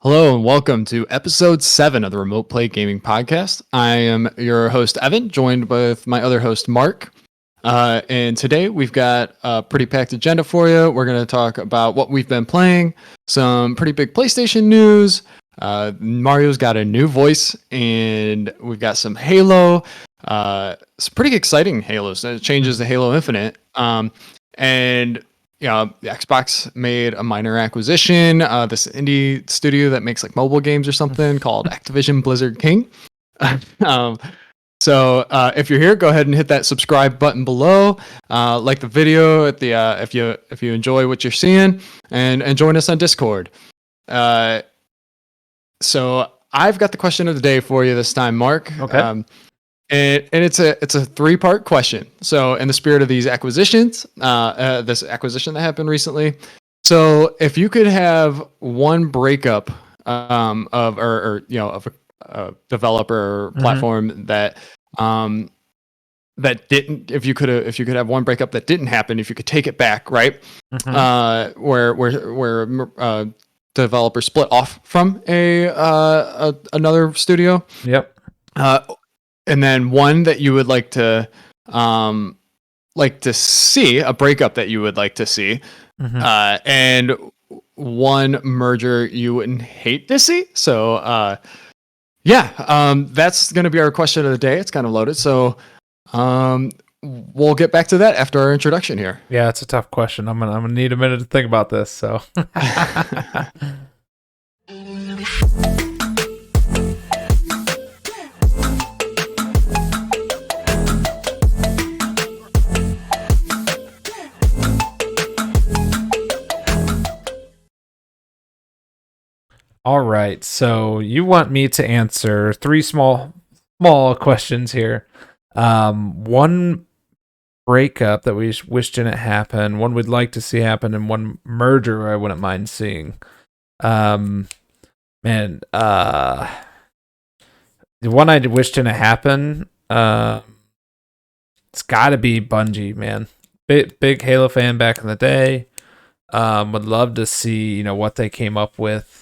Hello and welcome to episode 7 of the Remote Play Gaming Podcast. I am your host, Evan, joined with my other host, Mark. And today we've got a pretty packed agenda for you. We're going to talk about what we've been playing, some pretty big PlayStation news. Mario's got a new voice, and we've got some Halo. It's pretty exciting Halos. It changes the Halo Infinite. And the Xbox made a minor acquisition, this indie studio that makes like mobile games or something called Activision Blizzard King. So if you're here, go ahead and hit that subscribe button below. Like the video at the if you enjoy what you're seeing, and join us on Discord. So I've got the question of the day for you this time, Mark. Okay. And it's a 3-part question. So in the spirit of these acquisitions, this acquisition that happened recently. So if you could have one breakup of a developer or platform that didn't, if you could have one breakup that didn't happen, if you could take it back, right? Where developer split off from another studio. Yep. And then one that you would like to see, a breakup that you would like to see, and one merger you wouldn't hate to see. So that's going to be our question of the day. It's kind of loaded. So we'll get back to that after our introduction here. Yeah, it's a tough question. I'm gonna need a minute to think about this. So. All right, so you want me to answer 3 small questions here. One breakup that we wish didn't happen, one we'd like to see happen, and one merger I wouldn't mind seeing. The one I wish didn't happen, it's got to be Bungie, man. Big Halo fan back in the day. Would love to see what they came up with.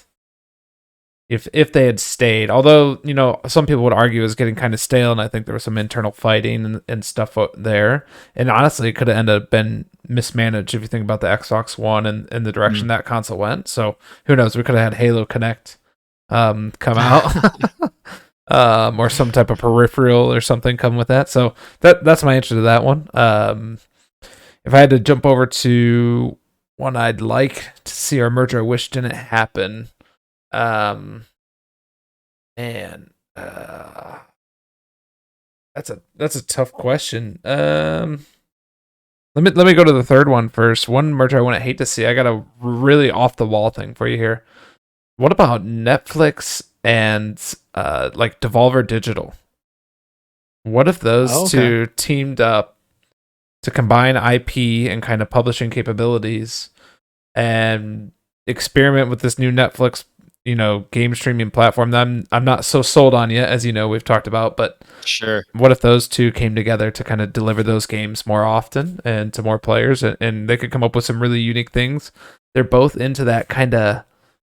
If they had stayed, although some people would argue it was getting kind of stale, and I think there was some internal fighting and stuff there, and honestly it could have ended up been mismanaged if you think about the Xbox One and the direction that console went. So who knows, we could have had Halo Connect come out or some type of peripheral or something come with that. So that's my answer to that one. If I had to jump over to one I'd like to see our merger I wish didn't happen, that's a tough question. Let me go to the third one first. One merger I wouldn't hate to see. I got a really off the wall thing for you here. What about Netflix and Devolver Digital? What if those two teamed up to combine IP and kind of publishing capabilities and experiment with this new Netflix game streaming platform that I'm not so sold on yet, as we've talked about, but sure. What if those two came together to kind of deliver those games more often and to more players, and they could come up with some really unique things? They're both into that kind of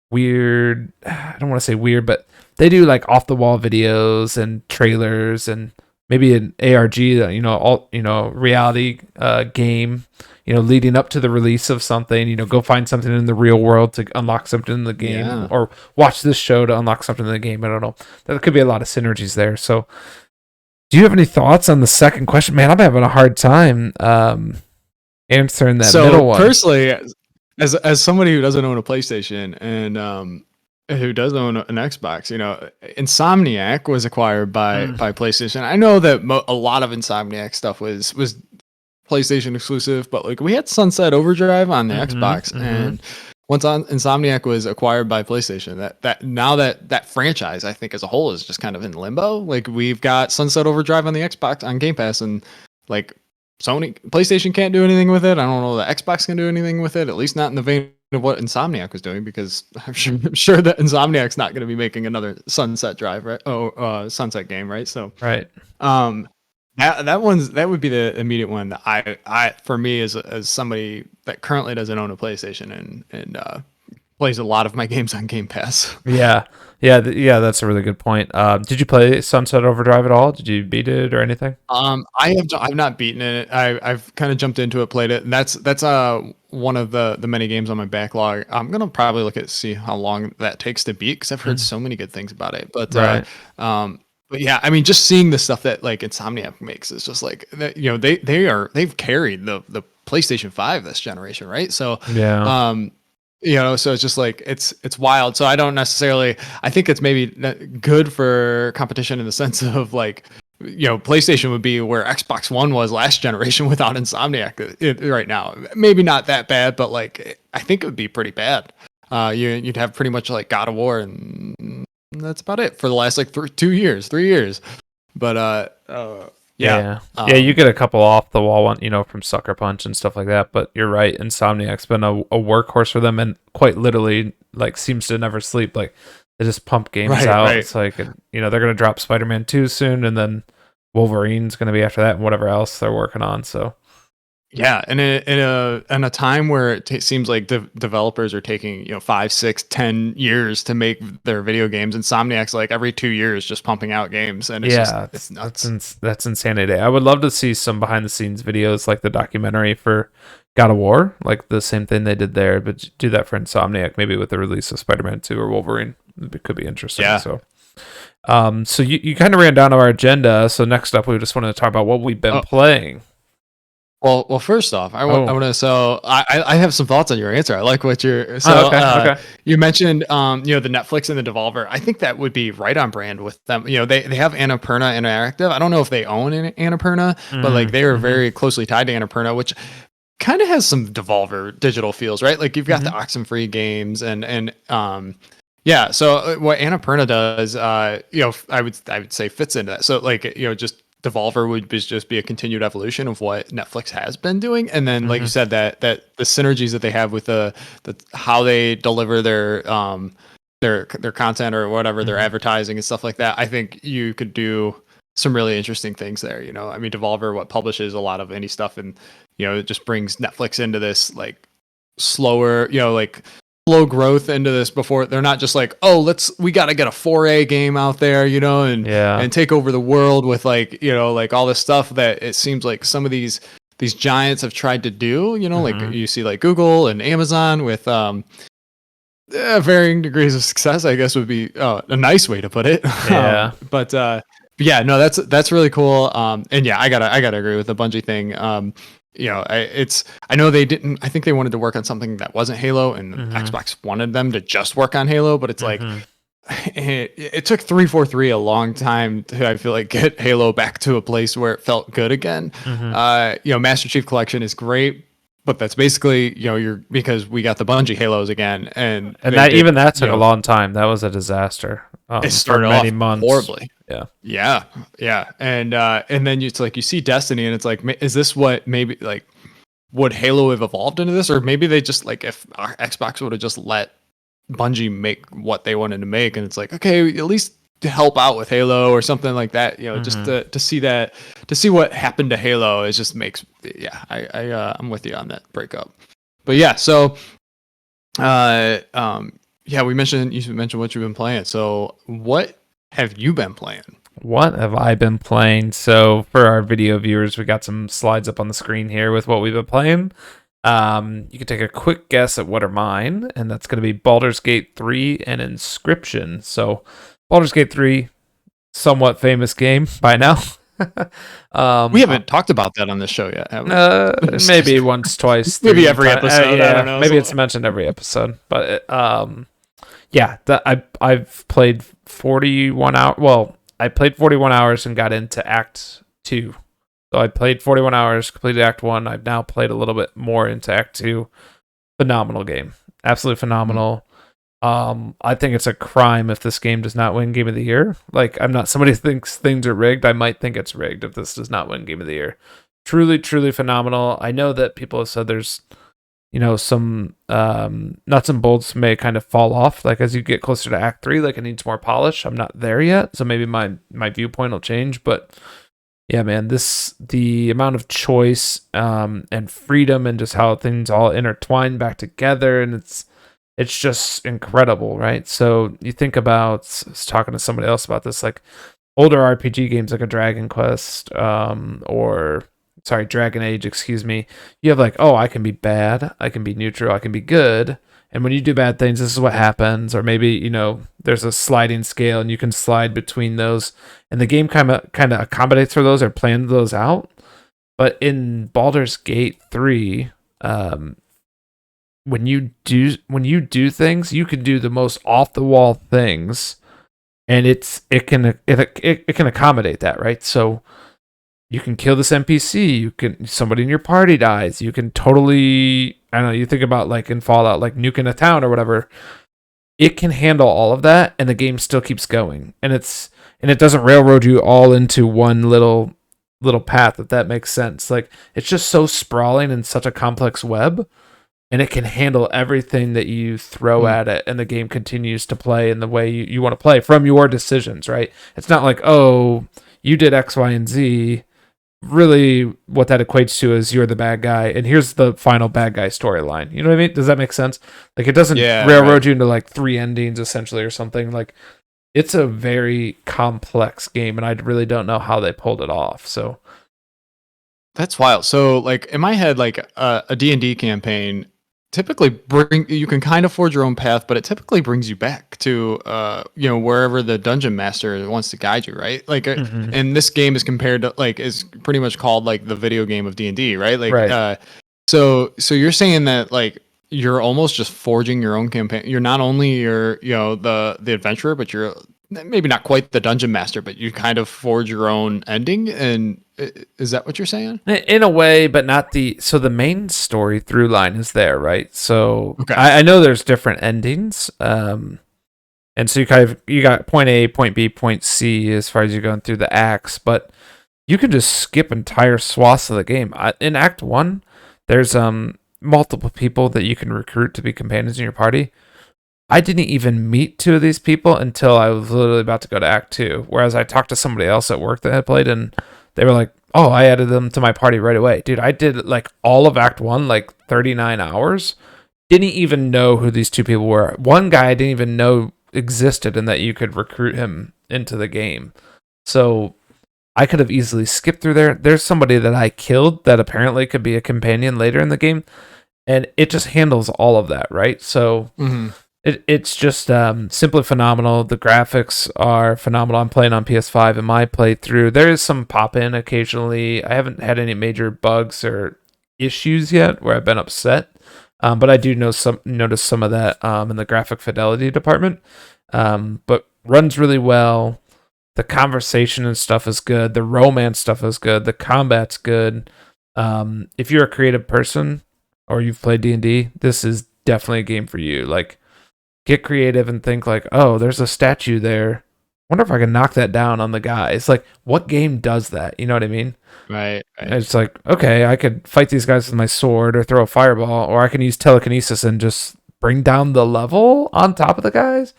weird, I don't want to say weird, but they do like off the wall videos and trailers and maybe an ARG, reality game, leading up to the release of something, go find something in the real world to unlock something in the game, or watch this show to unlock something in the game. I don't know. There could be a lot of synergies there. So do you have any thoughts on the second question? Man, I'm having a hard time answering that middle one. So personally, as somebody who doesn't own a PlayStation and who does own an Xbox, Insomniac was acquired by PlayStation. I know that a lot of Insomniac stuff was PlayStation exclusive, but like we had Sunset Overdrive on the Xbox, and once Insomniac was acquired by PlayStation, that franchise, I think as a whole, is just kind of in limbo. Like we've got Sunset Overdrive on the Xbox on Game Pass, and like PlayStation can't do anything with it. I don't know that Xbox can do anything with it, at least not in the vein of what Insomniac was doing, because I'm sure that Insomniac's not going to be making another Sunset Drive, right? Sunset game, right? So right. That would be the immediate one that I for me as somebody that currently doesn't own a PlayStation and plays a lot of my games on Game Pass. Yeah, yeah. That's a really good point. Did you play Sunset Overdrive at all? Did you beat it or anything? I've not beaten it. I've kind of jumped into it, played it, and that's one of the many games on my backlog. I'm gonna probably look at see how long that takes to beat because I've heard so many good things about it. Right. But yeah, I mean, just seeing the stuff that like Insomniac makes is just like you know they've carried the PlayStation 5 this generation, right? So Yeah. you know, so it's just like it's wild. So I don't necessarily. I think it's maybe good for competition in the sense of like, you know, PlayStation would be where Xbox One was last generation without Insomniac right now. Maybe not that bad, but like I think it would be pretty bad. You'd have pretty much like God of War, and that's about it for the last like 3 years. But yeah, yeah. You get a couple off the wall one, from Sucker Punch and stuff like that. But you're right, Insomniac's been a workhorse for them, and quite literally, like, seems to never sleep. Like, they just pump games out. Right. It's like, they're gonna drop Spider-Man 2 soon, and then Wolverine's gonna be after that, and whatever else they're working on. So. Yeah, and in a time where it seems like developers are taking 5, 6, 10 years to make their video games, Insomniac's like every 2 years just pumping out games, and it's nuts. That's insanity. I would love to see some behind the scenes videos like the documentary for God of War, like the same thing they did there, but do that for Insomniac, maybe with the release of Spider-Man 2 or Wolverine. It could be interesting. Yeah. So you kind of ran down our agenda. So next up, we just wanted to talk about what we've been playing. Well, first off, I want to. So I have some thoughts on your answer. I like what you're. So okay. You mentioned the Netflix and the Devolver. I think that would be right on brand with them. They have Annapurna Interactive. I don't know if they own Annapurna, but like they are very closely tied to Annapurna, which kind of has some Devolver digital feels, right? Like you've got the Oxenfree games and yeah. So what Annapurna does, I would say fits into that. So like just. Devolver would just be a continued evolution of what Netflix has been doing, and then like you said that the synergies that they have with the how they deliver their content or whatever their advertising and stuff like that. I think you could do some really interesting things there. I mean, Devolver publishes a lot of indie stuff, and it just brings Netflix into this like slower, like slow growth into this before they're not just like, we got to get a 4A game out there, and take over the world with like, like all this stuff that it seems like some of these giants have tried to do, like you see like Google and Amazon with varying degrees of success, I guess would be a nice way to put it. Yeah. But yeah, no, that's really cool. And yeah, I gotta agree with the Bungie thing. I know they didn't. I think they wanted to work on something that wasn't Halo, and Xbox wanted them to just work on Halo. But it's like it took 343 a long time to, I feel like, get Halo back to a place where it felt good again. Master Chief Collection is great, but that's basically because we got the Bungie Halos again, and that took a long time. That was a disaster. It started for many off months horribly. Yeah. And then it's like you see Destiny, and it's like, is this what maybe like would Halo have evolved into this, or maybe they just like if Xbox would have just let Bungie make what they wanted to make, and it's like, okay, at least to help out with Halo or something like that, just to see what happened to Halo, it just makes I'm with you on that breakup. But yeah, so you mentioned what you've been playing. So what have you been playing? What have I been playing? So for our video viewers, we got some slides up on the screen here with what we've been playing. You can take a quick guess at what are mine, and that's going to be Baldur's Gate 3 and Inscription. So Baldur's Gate 3, somewhat famous game by now. We haven't talked about that on this show yet, have we? Maybe once, twice. Maybe every episode. I don't know. Maybe it's mentioned every episode. But I've played 41 hours. Well, I played 41 hours and got into Act 2. So I played 41 hours, completed Act 1. I've now played a little bit more into Act 2. Phenomenal game. Absolutely phenomenal. I think it's a crime if this game does not win Game of the Year. Like, I'm not somebody who thinks things are rigged. I might think it's rigged if this does not win Game of the Year. Truly, truly phenomenal. I know that people have said there's some nuts and bolts may kind of fall off, like as you get closer to Act 3, like it needs more polish. I'm not there yet, so maybe my viewpoint will change, but yeah, man, the amount of choice and freedom and just how things all intertwine back together, and it's just incredible, right? So you think about, I was talking to somebody else about this, like older RPG games like a Dragon Quest, or sorry, Dragon Age, excuse me. You have like, oh, I can be bad, I can be neutral, I can be good. And when you do bad things, this is what happens. Or maybe, there's a sliding scale and you can slide between those. And the game kind of accommodates for those or plans those out. But in Baldur's Gate 3, when you do things, you can do the most off the wall things, and it can accommodate that, right? So you can kill this NPC, somebody in your party dies, you can totally, I don't know, you think about like in Fallout, like nuking a town or whatever. It can handle all of that, and the game still keeps going, and it doesn't railroad you all into one little path, if that makes sense. Like, it's just so sprawling and such a complex web, and it can handle everything that you throw at it, and the game continues to play in the way you want to play from your decisions, right? It's not like, oh, you did X, Y, and Z. Really, what that equates to is you're the bad guy, and here's the final bad guy storyline. You know what I mean? Does that make sense? Like, it doesn't railroad you into like 3 endings essentially or something. Like, it's a very complex game, and I really don't know how they pulled it off. So that's wild. So, like in my head, like a D&D campaign typically you can kind of forge your own path, but it typically brings you back to wherever the dungeon master wants to guide you, right? Like and this game is compared to is pretty much called like the video game of D&D, right? Like right. So you're saying that like you're almost just forging your own campaign. You're not only the adventurer, but you're maybe not quite the dungeon master, but you kind of forge your own ending. And is that what you're saying? In a way, but not so the main story through line is there, right? So okay. I know there's different endings. And so you got point A, point B, point C as far as you're going through the acts, but you can just skip entire swaths of the game. In Act 1, there's multiple people that you can recruit to be companions in your party. I didn't even meet 2 of these people until I was literally about to go to Act 2. Whereas I talked to somebody else at work that had played, and they were like, oh, I added them to my party right away. Dude, I did like all of Act 1, like 39 hours. Didn't even know who these 2 people were. One guy I didn't even know existed and that you could recruit him into the game. So I could have easily skipped through there. There's somebody that I killed that apparently could be a companion later in the game. And it just handles all of that, right? So it's just simply phenomenal. The graphics are phenomenal. I'm playing on PS5 in my playthrough. There is some pop-in occasionally. I haven't had any major bugs or issues yet where I've been upset. But I do notice some of that in the graphic fidelity department. But runs really well. The conversation and stuff is good. The romance stuff is good. The combat's good. If you're a creative person or you've played D&D, this is definitely a game for you. Like, get creative and think like, oh, there's a statue there. Wonder if I can knock that down on the guy. It's like, what game does that? You know what I mean? Right. It's like, okay, I could fight these guys with my sword or throw a fireball, or I can use telekinesis and just bring down the level on top of the guys.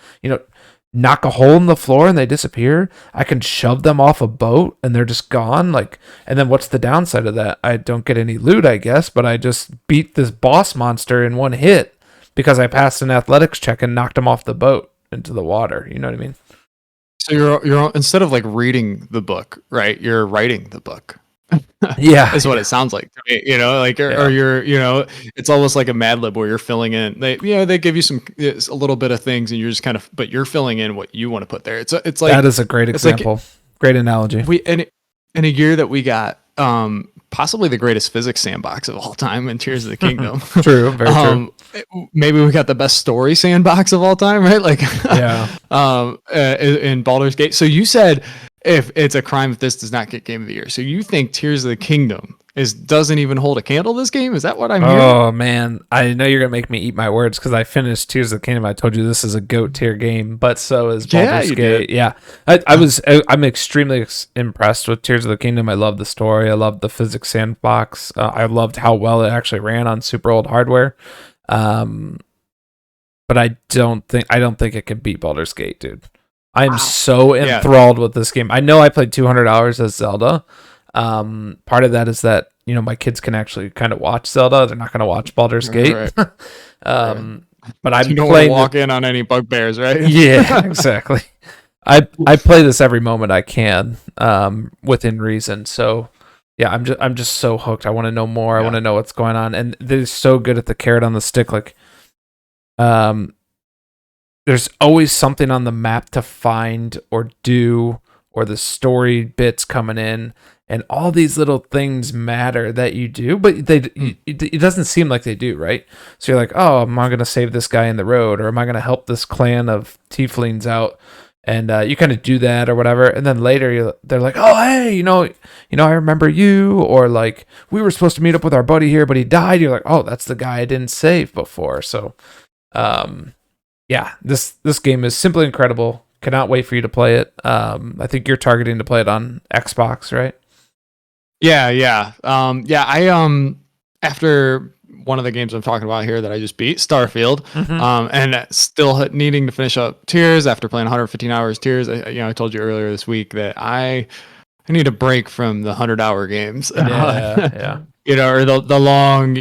Knock a hole in the floor and they disappear. I can shove them off a boat and they're just gone. Like, and then what's the downside of that? I don't get any loot, I guess, but I just beat this boss monster in one hit because I passed an athletics check and knocked him off the boat into the water. You know what I mean? So you're instead of like reading the book, right? You're writing the book. Yeah, is what it sounds like to me, or you're, it's almost like a Mad Lib where you're filling in. They give you a little bit of things, and you're just but you're filling in what you want to put there. It's like that is a great example, like, great analogy. In a year that we got possibly the greatest physics sandbox of all time in Tears of the Kingdom. True, very true. Maybe we got the best story sandbox of all time, right? Like, in Baldur's Gate. So you said if it's a crime if this does not get Game of the Year. So you think Tears of the Kingdom doesn't even hold a candle this game? Is that what I'm hearing? Oh man, I know you're gonna make me eat my words because I finished Tears of the Kingdom. I told you this is a GOAT tier game, but so is Baldur's Gate. Yeah, I'm extremely impressed with Tears of the Kingdom. I love the story. I love the physics sandbox. I loved how well it actually ran on super old hardware. But I don't think it can beat Baldur's Gate, dude. I'm so enthralled with this game. I know I played 200 hours as Zelda. Part of that is that my kids can actually kind of watch Zelda. They're not going to watch Baldur's Gate. Right. but I'm You don't want to playing walk in on any bugbears, right? Yeah, exactly. I play this every moment I can, within reason. So yeah, I'm just so hooked. I want to know more. I want to know what's going on, and they're so good at the carrot on the stick. Like, there's always something on the map to find or do, or the story bits coming in, and all these little things matter that you do, but it doesn't seem like they do, right? So you're like, oh, am I going to save this guy in the road, or am I going to help this clan of tieflings out? And you kind of do that or whatever, and then later they're like, oh, hey, I remember you, or like, we were supposed to meet up with our buddy here, but he died. You're like, oh, that's the guy I didn't save before. So, yeah, this game is simply incredible. Cannot wait for you to play it. I think you're targeting to play it on Xbox, right? Yeah. I after one of the games I'm talking about here that I just beat, Starfield, and still needing to finish up Tears after playing 115 hours Tears. I told you earlier this week that I need a break from the 100-hour games. Yeah. Or the long,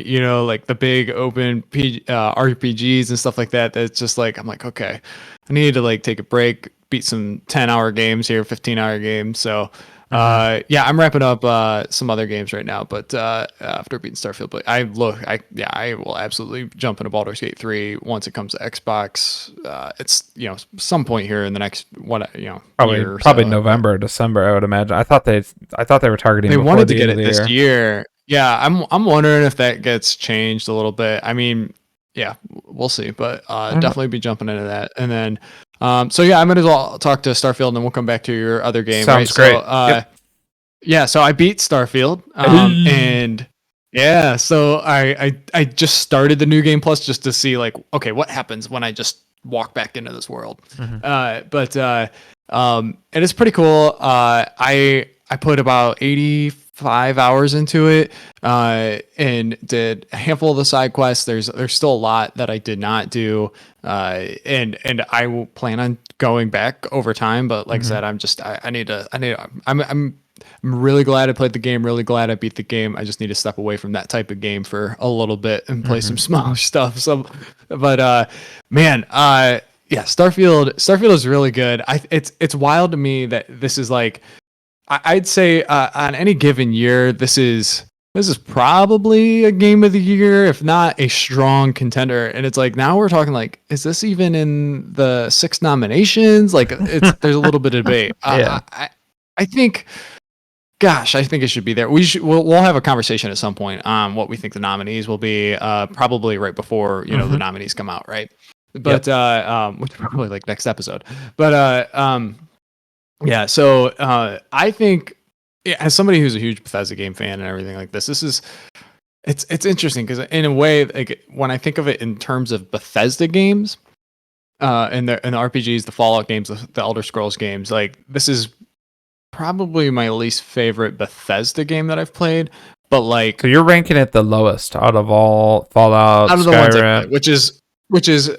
like the big open RPGs and stuff like that. That's just like, I'm like, okay, I need to like take a break, beat some 10-hour games here, 15-hour games. So, I'm wrapping up some other games right now, but after beating Starfield, but I will absolutely jump into Baldur's Gate 3 once it comes to Xbox. It's some point here in the next probably November or December, I would imagine. I thought they were targeting. They wanted to get it this year. Yeah, I'm wondering if that gets changed a little bit. I mean, yeah, we'll see, but definitely be jumping into that. And then, so yeah, I might as well talk to Starfield, and then we'll come back to your other game. Sounds right? great. So, yeah, so I beat Starfield, and yeah, so I just started the new game plus just to see like, okay, what happens when I just walk back into this world. But it is pretty cool. I put about 85 hours into it, and did a handful of the side quests. There's still a lot that I did not do, and I will plan on going back over time. But like I said, I'm really glad I played the game. Really glad I beat the game. I just need to step away from that type of game for a little bit and play some smaller stuff. So, but man, yeah, Starfield is really good. It's wild to me that this is like, I'd say on any given year, this is probably a game of the year, if not a strong contender. And it's like, now we're talking like, is this even in the 6 nominations? Like, there's a little bit of debate. Yeah. I think it should be there. We'll have a conversation at some point on what we think the nominees will be, probably right before the nominees come out, right? But which probably like next episode. But yeah, so I think, as somebody who's a huge Bethesda game fan and everything like this is it's interesting because in a way, like when I think of it in terms of Bethesda games, and the RPGs, the Fallout games, the Elder Scrolls games, like this is probably my least favorite Bethesda game that I've played. But like, so you're ranking it the lowest out of all Fallout, out of the Skyrim. ones I played, which is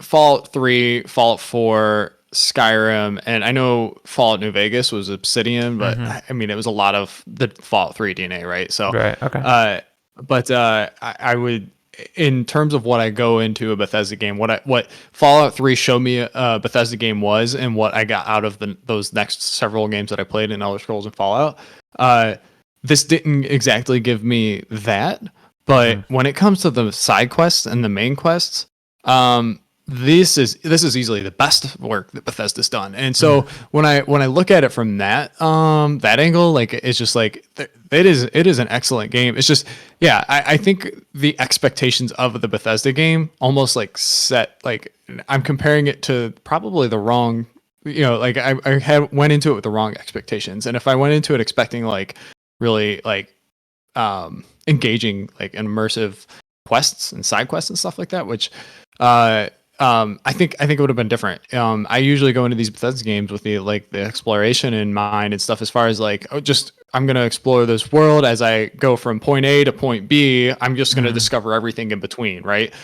Fallout 3, Fallout 4, Skyrim, and I know Fallout New Vegas was Obsidian, but I mean it was a lot of the Fallout 3 DNA, right? So right, okay. But I would, in terms of what I go into a Bethesda game, what Fallout 3 showed me a Bethesda game was, and what I got out of those next several games that I played in Elder Scrolls and Fallout, this didn't exactly give me that. But when it comes to the side quests and the main quests, this is easily the best work that Bethesda's done. And so when I look at it from that angle, like it's just like it is an excellent game. It's just, yeah, I think the expectations of the Bethesda game almost like set, like I'm comparing it to probably the wrong, like I went into it with the wrong expectations. And if I went into it expecting like really like engaging like immersive quests and side quests and stuff like that, which I think it would have been different. I usually go into these Bethesda games with the exploration in mind and stuff, as far as like, I'm going to explore this world as I go from point A to point B. I'm just going to discover everything in between. Right.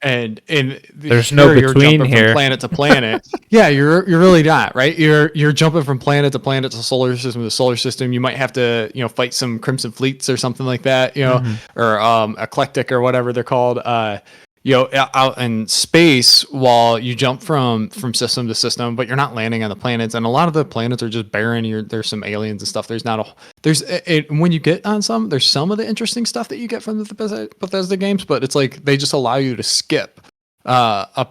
And there's no between here. From planet to planet. Yeah, you're really not, right. You're jumping from planet to planet to solar system to solar system. You might have to fight some Crimson Fleets or something like that, or eclectic or whatever they're called. out in space while you jump from system to system, but you're not landing on the planets, and a lot of the planets are just barren. There's some aliens and stuff. When you get on there's some of the interesting stuff that you get from the Bethesda games, but it's like they just allow you to skip a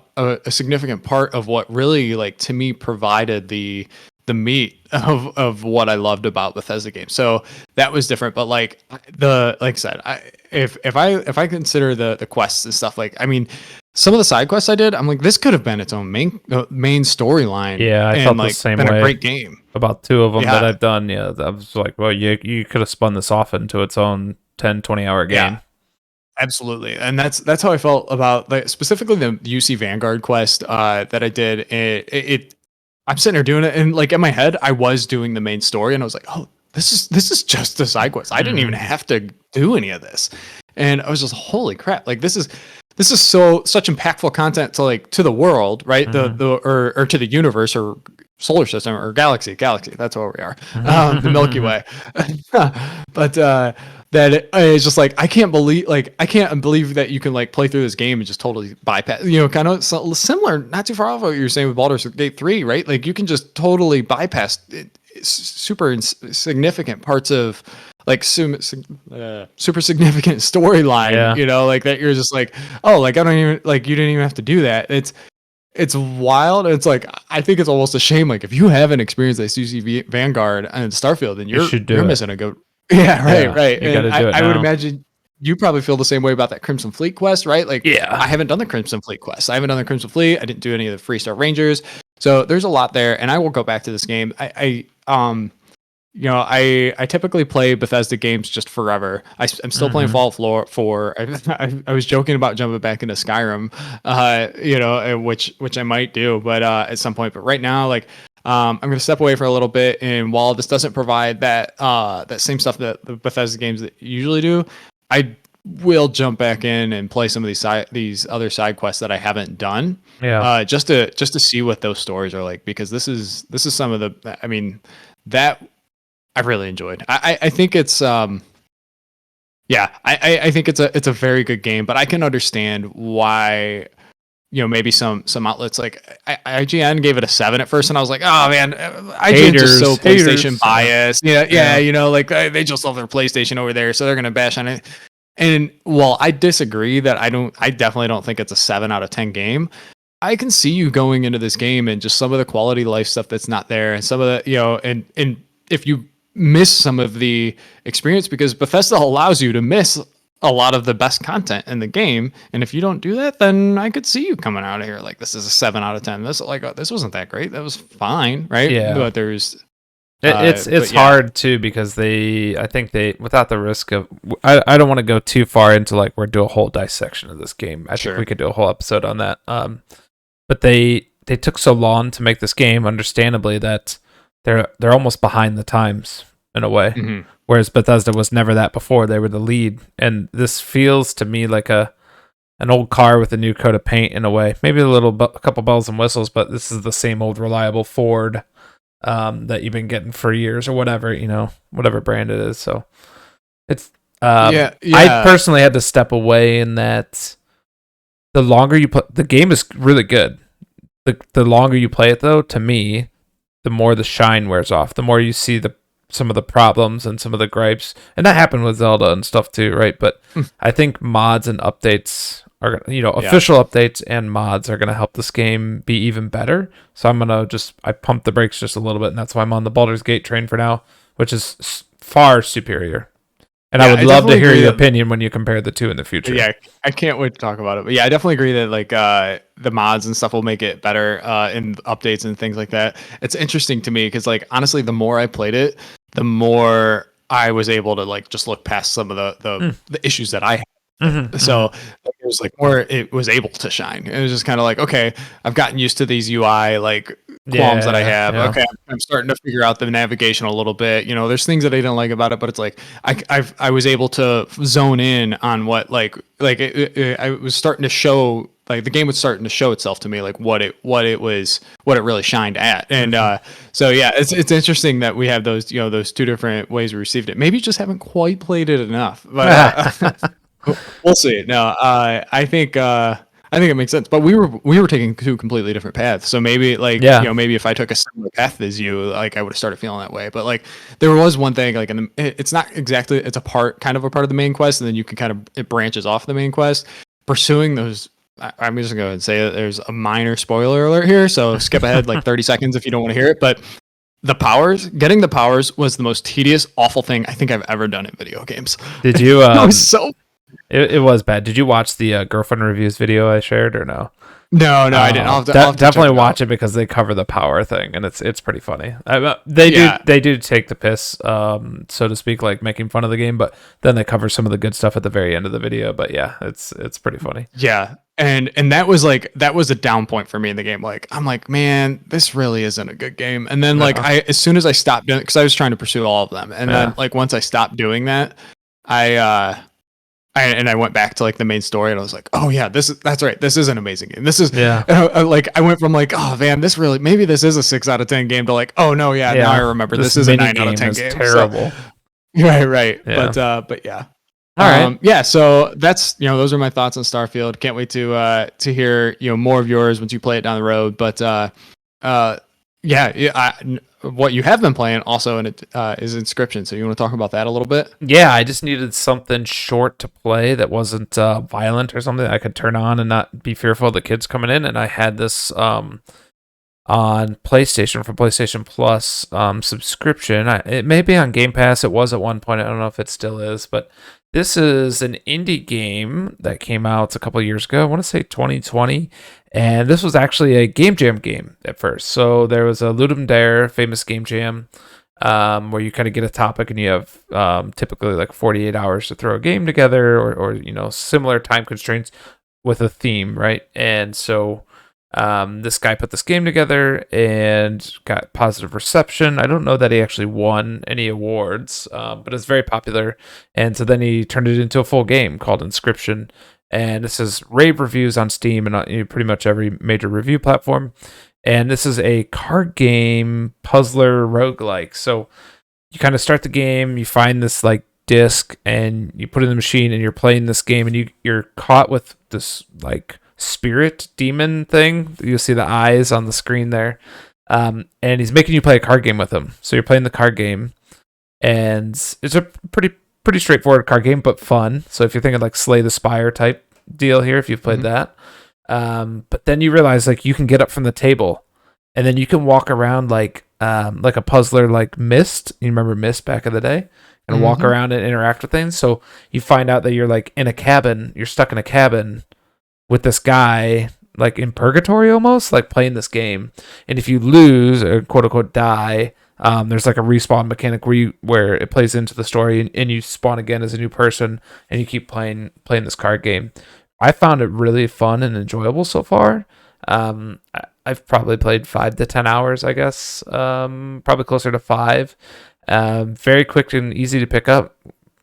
significant part of what really, like, to me, provided the meat of what I loved about Bethesda games. So that was different. But like I said, if I consider the quests and stuff, like, I mean, some of the side quests I did, I'm like, this could have been its own main storyline. Yeah, I felt the same way. A great game. About 2 of them that I've done. Yeah, I was like, well, you could have spun this off into its own 10-20 hour game. Yeah. Absolutely, and that's how I felt about, like, specifically the UC Vanguard quest that I did. I'm sitting there doing it, and like in my head, I was doing the main story, and I was like, "Oh, this is just a side quest. I didn't even have to do any of this," and I was just, "Holy crap! Like this is such impactful content to the world, right? Or to the universe or solar system or galaxy. That's where we are, the Milky Way." But that it's just like, I can't believe that you can, like, play through this game and just totally bypass, kind of similar, not too far off what you were saying with Baldur's Gate 3, right? Like, you can just totally bypass super significant parts of, like, super significant storyline, like that. You're just like, oh, like, I don't even, like, you didn't even have to do that. It's wild. It's like, I think it's almost a shame. Like, if you haven't experienced this UC Vanguard and Starfield, then you're missing a good. Yeah, right. You gotta do it. I would imagine you probably feel the same way about that Crimson Fleet quest, right? Like, yeah, I haven't done the Crimson Fleet quest. I haven't done the Crimson Fleet. I didn't do any of the Freestar Rangers. So there's a lot there, and I will go back to this game. I typically play Bethesda games just forever. I'm still playing Fallout 4. I was joking about jumping back into Skyrim, which I might do, but at some point. But right now, like, I'm going to step away for a little bit, and while this doesn't provide that same stuff that the Bethesda games that usually do, I will jump back in and play some of these other side quests that I haven't done. Yeah. Just to see what those stories are like, because this is some of the, I mean, that I've really enjoyed. I think it's I think it's a very good game, but I can understand why, maybe some outlets like IGN gave it a 7 at first, and I was like, oh man, IGN's just so PlayStation biased. Yeah. Like, they just love their PlayStation over there, so they're gonna bash on it. And while I disagree that I definitely don't think it's a 7 out of 10 game, I can see you going into this game and just some of the quality of life stuff that's not there, and some of the, and if you miss some of the experience, because Bethesda allows you to miss a lot of the best content in the game, and if you don't do that, then I could see you coming out of here like, this is a 7 out of 10. This wasn't that great. That was fine, right? Yeah. But there's it's hard too, because I think without the risk of, I don't want to go too far into, like, we're do a whole dissection of this game. I think we could do a whole episode on that. But they took so long to make this game, understandably, that they're almost behind the times in a way. Mm-hmm. Whereas Bethesda was never that before. They were the lead. And this feels to me like an old car with a new coat of paint in a way. Maybe a couple bells and whistles, but this is the same old reliable Ford that you've been getting for years, or whatever, whatever brand it is. So it's I personally had to step away in that the longer you play, the game is really good. The longer you play it, though, to me, the more the shine wears off, the more you see some of the problems and some of the gripes. And that happened with Zelda and stuff too, right? But I think mods and updates are, official updates and mods are going to help this game be even better. So I'm going to I pumped the brakes just a little bit, and that's why I'm on the Baldur's Gate train for now, which is far superior. And I would love to hear your opinion when you compare the two in the future. Yeah, I can't wait to talk about it. But yeah, I definitely agree that, like, the mods and stuff will make it better in updates and things like that. It's interesting to me because, like, honestly, the more I played it, the more I was able to, like, just look past some of the issues that I had. Mm-hmm, so it was like more, it was able to shine. It was just kind of like, okay, I've gotten used to these UI, like, qualms that I have. Yeah. Okay, I'm starting to figure out the navigation a little bit. There's things that I didn't like about it, but it's like I was able to zone in on what I was starting to show, like, the game was starting to show itself to me, like what it really shined at. And so yeah, it's interesting that we have those those two different ways we received it. Maybe you just haven't quite played it enough, but we'll see. No, I think I think it makes sense. But we were taking two completely different paths. So maybe like maybe if I took a similar path as you, like I would have started feeling that way. But like there was one thing like it's not exactly, it's a part of the main quest, and then you can kind of, it branches off the main quest. Pursuing those, I'm just going to say that there's a minor spoiler alert here, so skip ahead like 30 seconds if you don't want to hear it. But getting the powers was the most tedious, awful thing I think I've ever done in video games. Did you? It was so. It was bad. Did you watch the girlfriend reviews video I shared or no? No, I didn't. I'll have to definitely watch it because they cover the power thing, and it's pretty funny. They do take the piss, so to speak, like making fun of the game, but then they cover some of the good stuff at the very end of the video. But yeah, it's pretty funny. Yeah, and that was a down point for me in the game. Like I'm like, man, this really isn't a good game. And then like as soon as I stopped doing it, because I was trying to pursue all of them, and then like once I stopped doing that, I went back to like the main story, and I was like, oh yeah, that's right. This is an amazing game. This is like I went from like, oh man, maybe this is a 6 out of 10 game to like, oh no, now I remember this is a 9 out of 10 game. Terrible. So, right. Yeah. But yeah. All right. Yeah. So that's, those are my thoughts on Starfield. Can't wait to hear, more of yours once you play it down the road. But what you have been playing also is Inscription. So you want to talk about that a little bit? Yeah, I just needed something short to play that wasn't violent or something I could turn on and not be fearful of the kids coming in. And I had this on PlayStation for PlayStation Plus subscription. It may be on Game Pass. It was at one point. I don't know if it still is, but this is an indie game that came out a couple of years ago. I want to say 2020. And this was actually a Game Jam game at first. So there was a Ludum Dare, famous Game Jam, where you kind of get a topic and you have typically like 48 hours to throw a game together or similar time constraints with a theme, right? And so this guy put this game together and got positive reception. I don't know that he actually won any awards, but it's very popular. And so then he turned it into a full game called Inscription. And this is rave reviews on Steam and on pretty much every major review platform. And this is a card game puzzler roguelike. So you kind of start the game, you find this like disc, and you put it in the machine, and you're playing this game, and you're caught with this like spirit demon thing. You'll see the eyes on the screen there. And he's making you play a card game with him. So you're playing the card game, and it's a pretty straightforward card game, but fun. So if you're thinking like Slay the Spire type deal here, if you've played that, but then you realize like you can get up from the table, and then you can walk around like a puzzler, like Myst. You remember Myst back in the day? And walk around and interact with things. So you find out that you're like in a cabin. You're stuck in a cabin with this guy, like in purgatory almost, like playing this game. And if you lose or quote unquote die, there's like a respawn mechanic where it plays into the story, and you spawn again as a new person, and you keep playing this card game. I found it really fun and enjoyable so far. I've probably played 5 to 10 hours, I guess. Probably closer to 5. Very quick and easy to pick up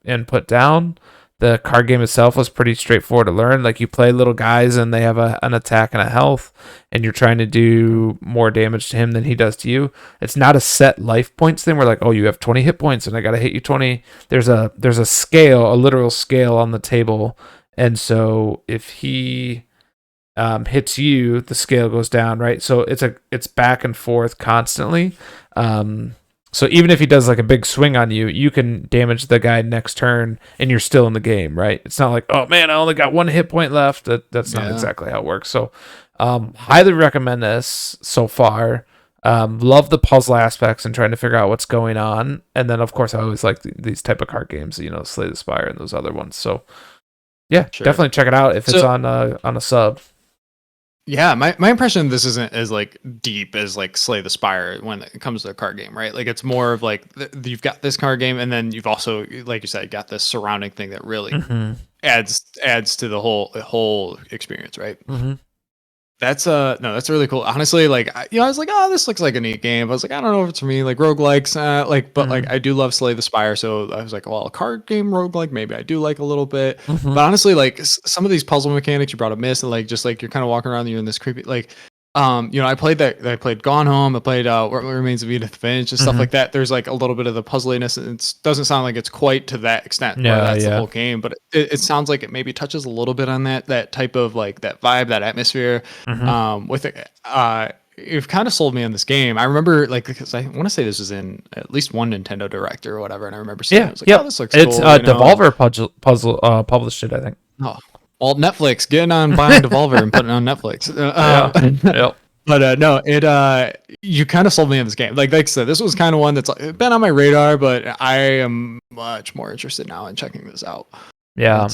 and put down. The card game itself was pretty straightforward to learn. Like you play little guys, and they have an attack and a health, and you're trying to do more damage to him than he does to you. It's not a set life points thing where like, oh, you have 20 hit points and I gotta hit you 20. There's a scale, a literal scale on the table, and so if he hits you, the scale goes down, right? So it's back and forth constantly. So even if he does like a big swing on you, you can damage the guy next turn, and you're still in the game, right? It's not like, oh man, I only got 1 hit point left. That's not exactly how it works. So highly recommend this so far. Love the puzzle aspects and trying to figure out what's going on. And then of course I always like these type of card games, Slay the Spire and those other ones. So yeah, definitely check it out if it's on a sub. Yeah, my impression of this isn't as like deep as like Slay the Spire when it comes to a card game, right? Like it's more of like you've got this card game, and then you've also, like you said, got this surrounding thing that really adds to the whole experience, right? That's that's really cool. Honestly, like I was like, oh, this looks like a neat game. I was like, I don't know if it's for me, like roguelikes, but like I do love Slay the Spire, so I was like, well, a card game roguelike, maybe I do like a little bit. But honestly, like some of these puzzle mechanics, you brought up Myst, and like just like you're kind of walking around, you're in this creepy, like I played that. I played Gone Home. I played What Remains of Edith Finch and stuff like that. There's like a little bit of the puzzliness. It doesn't sound like it's quite to that extent where that's the whole game, but it sounds like it maybe touches a little bit on that type of like that vibe, that atmosphere. With it, you've kind of sold me on this game. I remember like because I want to say this was in at least one Nintendo Direct or whatever, and I remember seeing it. I was like, oh, this looks it's cool. Devolver puzzle published it, I think. Oh. Well, Netflix, getting on buying Devolver and putting it on Netflix. But no, you kind of sold me on this game. Like I said, this was kind of one that's been on my radar, but I am much more interested now in checking this out. Yeah,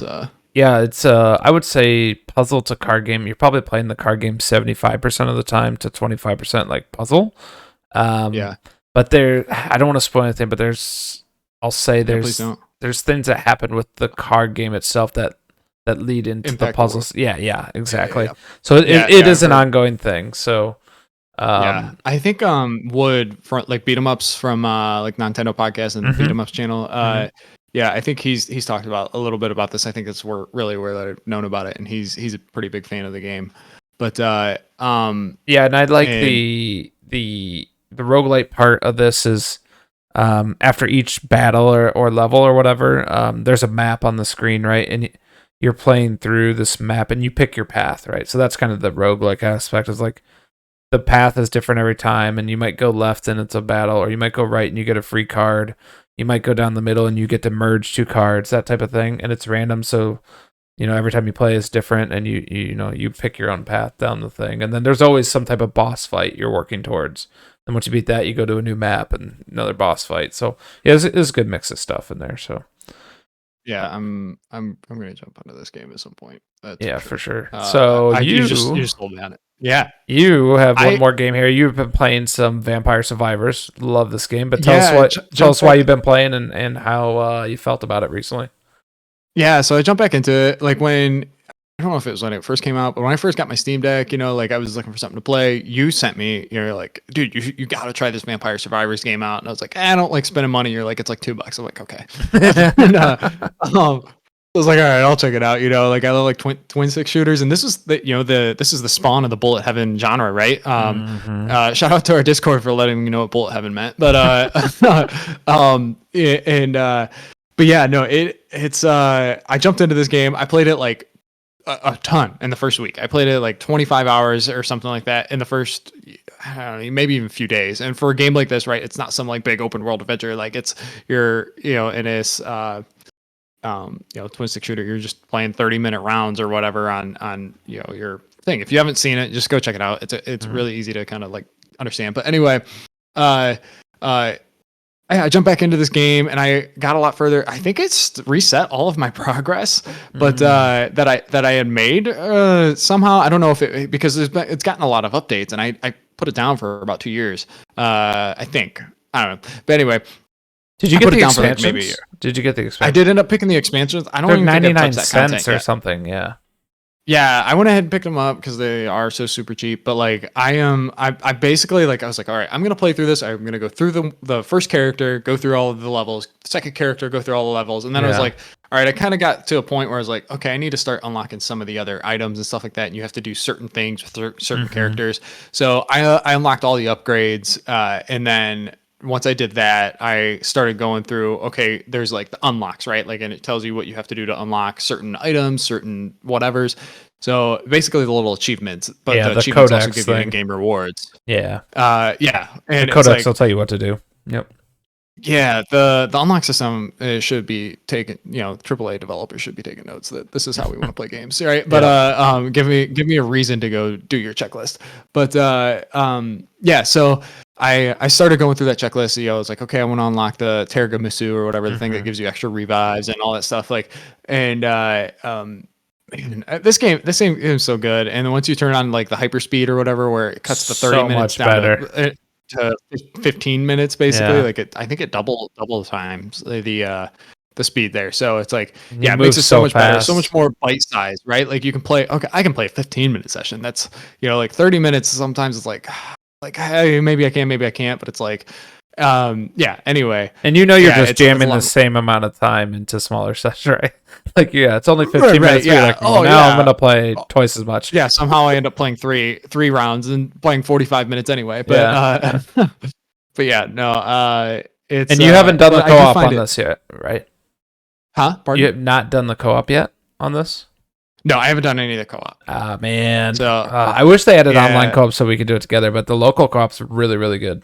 it's I would say puzzle to card game. You're probably playing the card game 75% of the time to 25% like puzzle. But I don't want to spoil anything, but I'll say there's things that happen with the card game itself that lead into the puzzles. Yeah, exactly. Yeah. So it is an ongoing thing. So I think Wood from like beat 'em ups from like Nintendo podcast and beat 'em ups channel. I think he's talked about a little bit about this. I think it's really where I've known about it, and he's a pretty big fan of the game. But and I like the roguelite part of this is after each battle or level or whatever, there's a map on the screen, right? And you're playing through this map and you pick your path, right? So that's kind of the roguelike aspect. Is like the path is different every time, and you might go left and it's a battle, or you might go right and you get a free card. You might go down the middle and you get to merge two cards, that type of thing, and it's random. So every time you play is different, and you pick your own path down the thing. And then there's always some type of boss fight you're working towards. And once you beat that, you go to a new map and another boss fight. So yeah, there's a good mix of stuff in there. So. Yeah, I'm gonna jump onto this game at some point. For sure. So you just told me on it. Yeah, you have one more game here. You've been playing some Vampire Survivors. Love this game, but tell us why you've been playing and how you felt about it recently. Yeah, so I jumped back into it like when I don't know if it was when it first came out, but when I first got my Steam Deck, like I was looking for something to play. You sent me, you're like, dude, you got to try this Vampire Survivors game out. And I was like, I don't like spending money. You're like, it's like $2. I'm like, okay. And, I was like, all right, I'll check it out. Like I love like twin stick shooters, and this is this is the spawn of the bullet heaven genre, right? Shout out to our Discord for letting me know what bullet heaven meant, but but yeah, no, it's I jumped into this game. I played it like a ton in the first week. I played it like 25 hours or something like that in the first, I don't know, maybe even a few days. And for a game like this, right, it's not some like big open world adventure. Like you're in this twin stick shooter. You're just playing 30-minute rounds or whatever on your thing. If you haven't seen it, just go check it out. It's really easy to kind of like understand. But anyway, I jumped back into this game and I got a lot further. I think it's reset all of my progress, but that I had made somehow. I don't know if because it's gotten a lot of updates, and I put it down for about 2 years. I think, I don't know, but anyway. Did you get the expansions? Did you get the expansions? I did end up picking the expansions. I don't They're even 99 think cents or something. Yeah. Yeah, I went ahead and picked them up because they are so super cheap. But like, I basically like, I was like, all right, I'm gonna play through this. I'm gonna go through the first character, go through all of the levels. Second character, go through all the levels, and then I was like, all right, I kind of got to a point where I was like, okay, I need to start unlocking some of the other items and stuff like that. And you have to do certain things with certain characters. So I unlocked all the upgrades, and then once I did that, I started going through, okay, there's like the unlocks, right? Like, and it tells you what you have to do to unlock certain items, certain whatevers. So basically the little achievements, but the achievements also give you in-game rewards. Yeah. And the codex will tell you what to do. Yep. Yeah, the unlock system should be taken. AAA developers should be taking notes that this is how we want to play games, right? But give me a reason to go do your checklist. But so I started going through that checklist. I was like, okay, I want to unlock the Tergamisu or whatever, the thing that gives you extra revives and all that stuff. Like, and man, this game is so good. And then once you turn on like the hyperspeed or whatever, where it cuts the 30 minutes down to 15 minutes, basically, like I think it double times the speed there. So it's like, it makes it so much better, so much more bite size, right? Like you can play, okay, I can play a 15-minute session. That's like 30 minutes. Sometimes it's like, hey, maybe I can, maybe I can't, but it's like, Yeah. Anyway, And you're yeah, just jamming the same amount of time into smaller sessions, right? Like, yeah, it's only 15 right, minutes. yeah. You're like, well, now I'm gonna play twice as much. Yeah. Somehow I end up playing three rounds and playing 45 minutes anyway. But but yeah, no. It's and you haven't done the co-op on this yet, right? Huh? Pardon? You have not done the co-op yet on this? No, I haven't done any of the co-op. Ah, man. So I wish they added online co-op so we could do it together, but the local co-op's really, really good.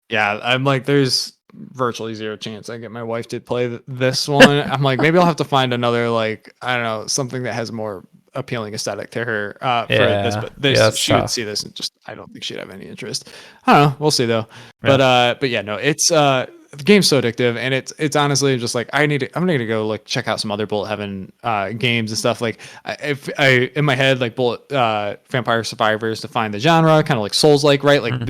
Yeah, I'm like, there's virtually zero chance I get my wife to play this one. I'm like, maybe I'll have to find another, like, I don't know, something that has a more appealing aesthetic to her for this. But this, she would see this and just, I don't think she'd have any interest. I don't know. We'll see though. Yeah. But yeah, no, it's the game's so addictive, and it's honestly just like I'm gonna go like check out some other Bullet Heaven games and stuff. Like if I in my head like Vampire Survivors to find the genre, kind of like Souls like, right? Like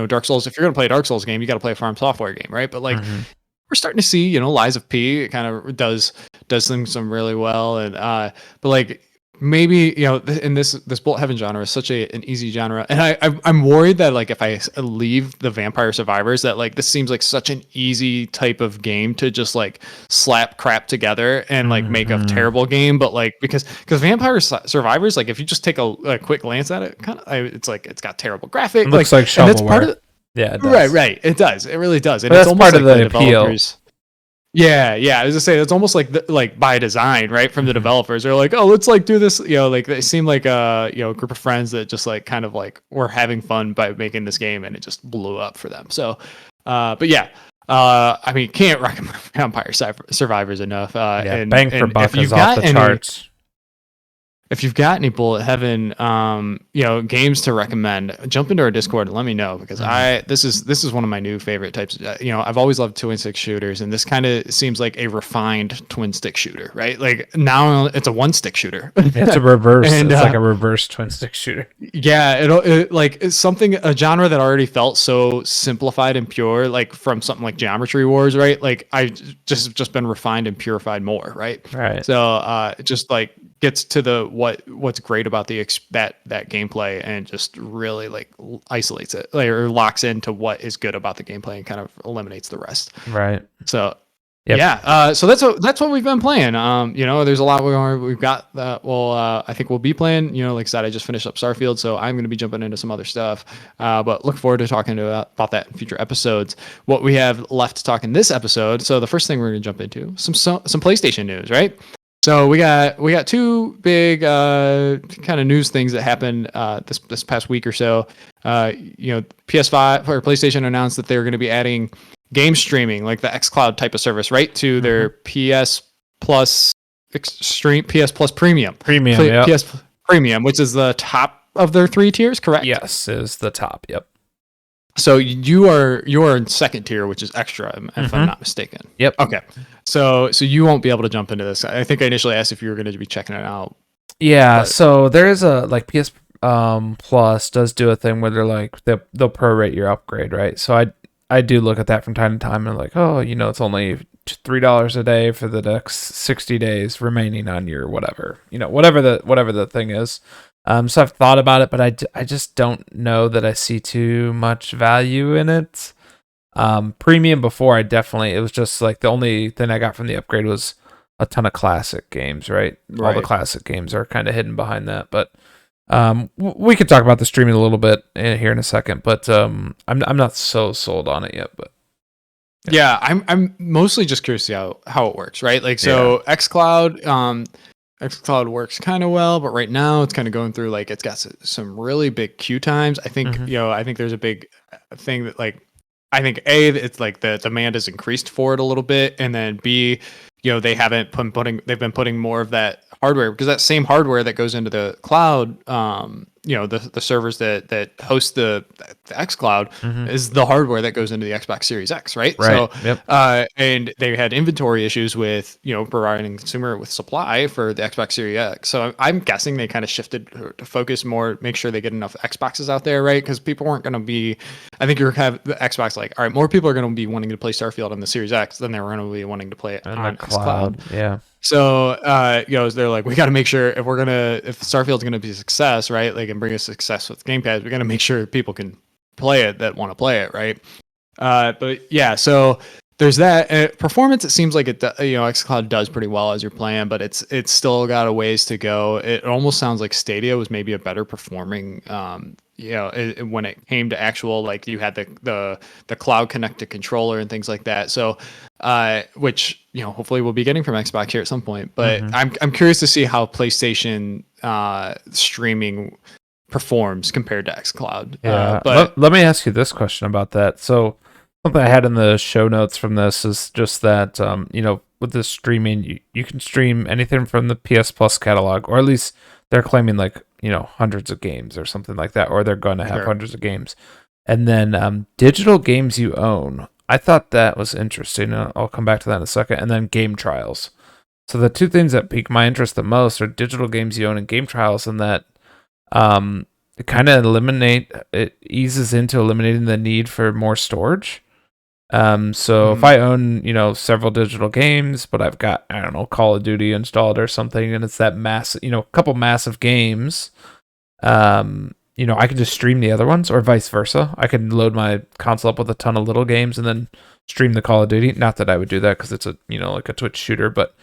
Dark Souls. If you're gonna play a Dark Souls game, you got to play a Farm Software game, right? But like we're starting to see Lies of P. It kind of does things some really well, and but like. Maybe in this Bullet Heaven genre is such an easy genre, and I'm worried that like if I leave the Vampire Survivors, that like this seems like such an easy type of game to just like slap crap together and like make a terrible game. But like because Vampire Survivors, like if you just take a quick glance at it, kind of it's like it's got terrible graphics. It looks like shovelware. Yeah, it does. Right. It does. It really does, and but it's almost part like of the appeal. Yeah. I was gonna say it's almost like by design, right? From the developers, they're like, oh, let's like do this. Like they seem like a group of friends that just like kind of like were having fun by making this game, and it just blew up for them. So, but yeah, I mean, can't recommend Vampire Survivors enough. And bang for buck is off the charts. If you've got any Bullet Heaven, games to recommend, jump into our Discord and let me know, because this is one of my new favorite types. I've always loved twin stick shooters, and this kind of seems like a refined twin stick shooter, right? Like now it's a one stick shooter. It's a reverse. It's like a reverse twin stick shooter. Yeah, it's something, a genre that already felt so simplified and pure, like from something like Geometry Wars, right? Like I just been refined and purified more, right? Right. So just like gets to what's great about that gameplay, and just really like isolates it, like, or locks into what is good about the gameplay and kind of eliminates the rest. Right. So yeah. So that's what we've been playing. There's a lot we've got that. I think we'll be playing. Like I said, I just finished up Starfield, so I'm going to be jumping into some other stuff. But look forward to talking about that in future episodes. What we have left to talk in this episode. So the first thing we're going to jump into some PlayStation news, right? So we got two big kind of news things that happened this past week or so. PS5 or PlayStation announced that they're going to be adding game streaming, like the xCloud type of service, right, to their PS Plus Extreme, PS Plus Premium, PS Premium, which is the top of their 3 tiers, correct? Yes, is the top. Yep. So you are in second tier, which is extra, if I'm not mistaken. Yep. Okay. So you won't be able to jump into this. I think I initially asked if you were going to be checking it out. Yeah. So there is a like PS Plus does do a thing where they're like they'll prorate your upgrade, right? So I do look at that from time to time and like, oh, it's only $3 a day for the next 60 days remaining on your whatever the thing is. So I've thought about it, but I just don't know that I see too much value in it. Premium before, it was just like the only thing I got from the upgrade was a ton of classic games, right? All the classic games are kind of hidden behind that, but we could talk about the streaming a little bit here in a second, but I'm not so sold on it yet, but yeah, I'm mostly just curious to see how it works, right? Like, so xCloud works kind of well, but right now it's kind of going through, like, it's got some really big queue times. I think, I think there's a big thing that, like, I think it's like the demand has increased for it a little bit, and then B, they've been putting more of that hardware, because that same hardware that goes into the cloud, the servers that host the xCloud is the hardware that goes into the Xbox Series X, right? So, and they had inventory issues with, providing consumer with supply for the Xbox Series X. So I'm guessing they kind of shifted to focus more, make sure they get enough Xboxes out there, right? Because people weren't going to be, I think you're have the Xbox like, all right, more people are going to be wanting to play Starfield on the Series X than they were going to be wanting to play it on xCloud. Yeah. So, they're like, we got to make sure if Starfield's going to be a success, right? Like, and bring us success with GamePass, we got to make sure people can play it that want to play it, right? But yeah, so there's that performance. It seems like xCloud does pretty well as you're playing, but it's still got a ways to go. It almost sounds like Stadia was maybe a better performing. When it came to actual, like, you had the cloud connected controller and things like that. So, which hopefully we'll be getting from Xbox here at some point. But I'm curious to see how PlayStation streaming performs compared to xCloud. Yeah, But let me ask you this question about that. So something I had in the show notes from this is just that with the streaming, you can stream anything from the PS Plus catalog, or at least they're claiming like hundreds of games or something like that, or they're going to have hundreds of games, and then digital games you own. I thought that was interesting. I'll come back to that in a second, and then game trials. So the two things that pique my interest the most are digital games you own and game trials, and that it kind of eases into eliminating the need for more storage. So if I own, several digital games, but I've got, I don't know, Call of Duty installed or something, and it's that massive, a couple massive games, I can just stream the other ones, or vice versa. I can load my console up with a ton of little games and then stream the Call of Duty. Not that I would do that because it's like a Twitch shooter, but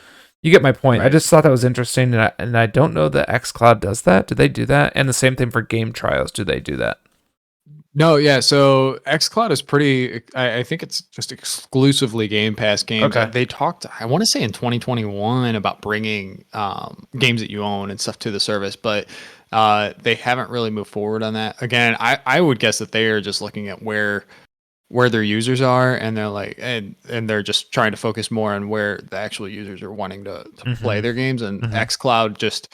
you get my point. Right. I just thought that was interesting, and I don't know that xCloud does that. Do they do that? And the same thing for game trials. Do they do that? No, yeah. So xCloud is pretty. I think it's just exclusively Game Pass games. Okay. They talked, I want to say in 2021, about bringing games that you own and stuff to the service, but they haven't really moved forward on that. Again, I would guess that they are just looking at where their users are, and they're like, and they're just trying to focus more on where the actual users are wanting to play their games. And xCloud just.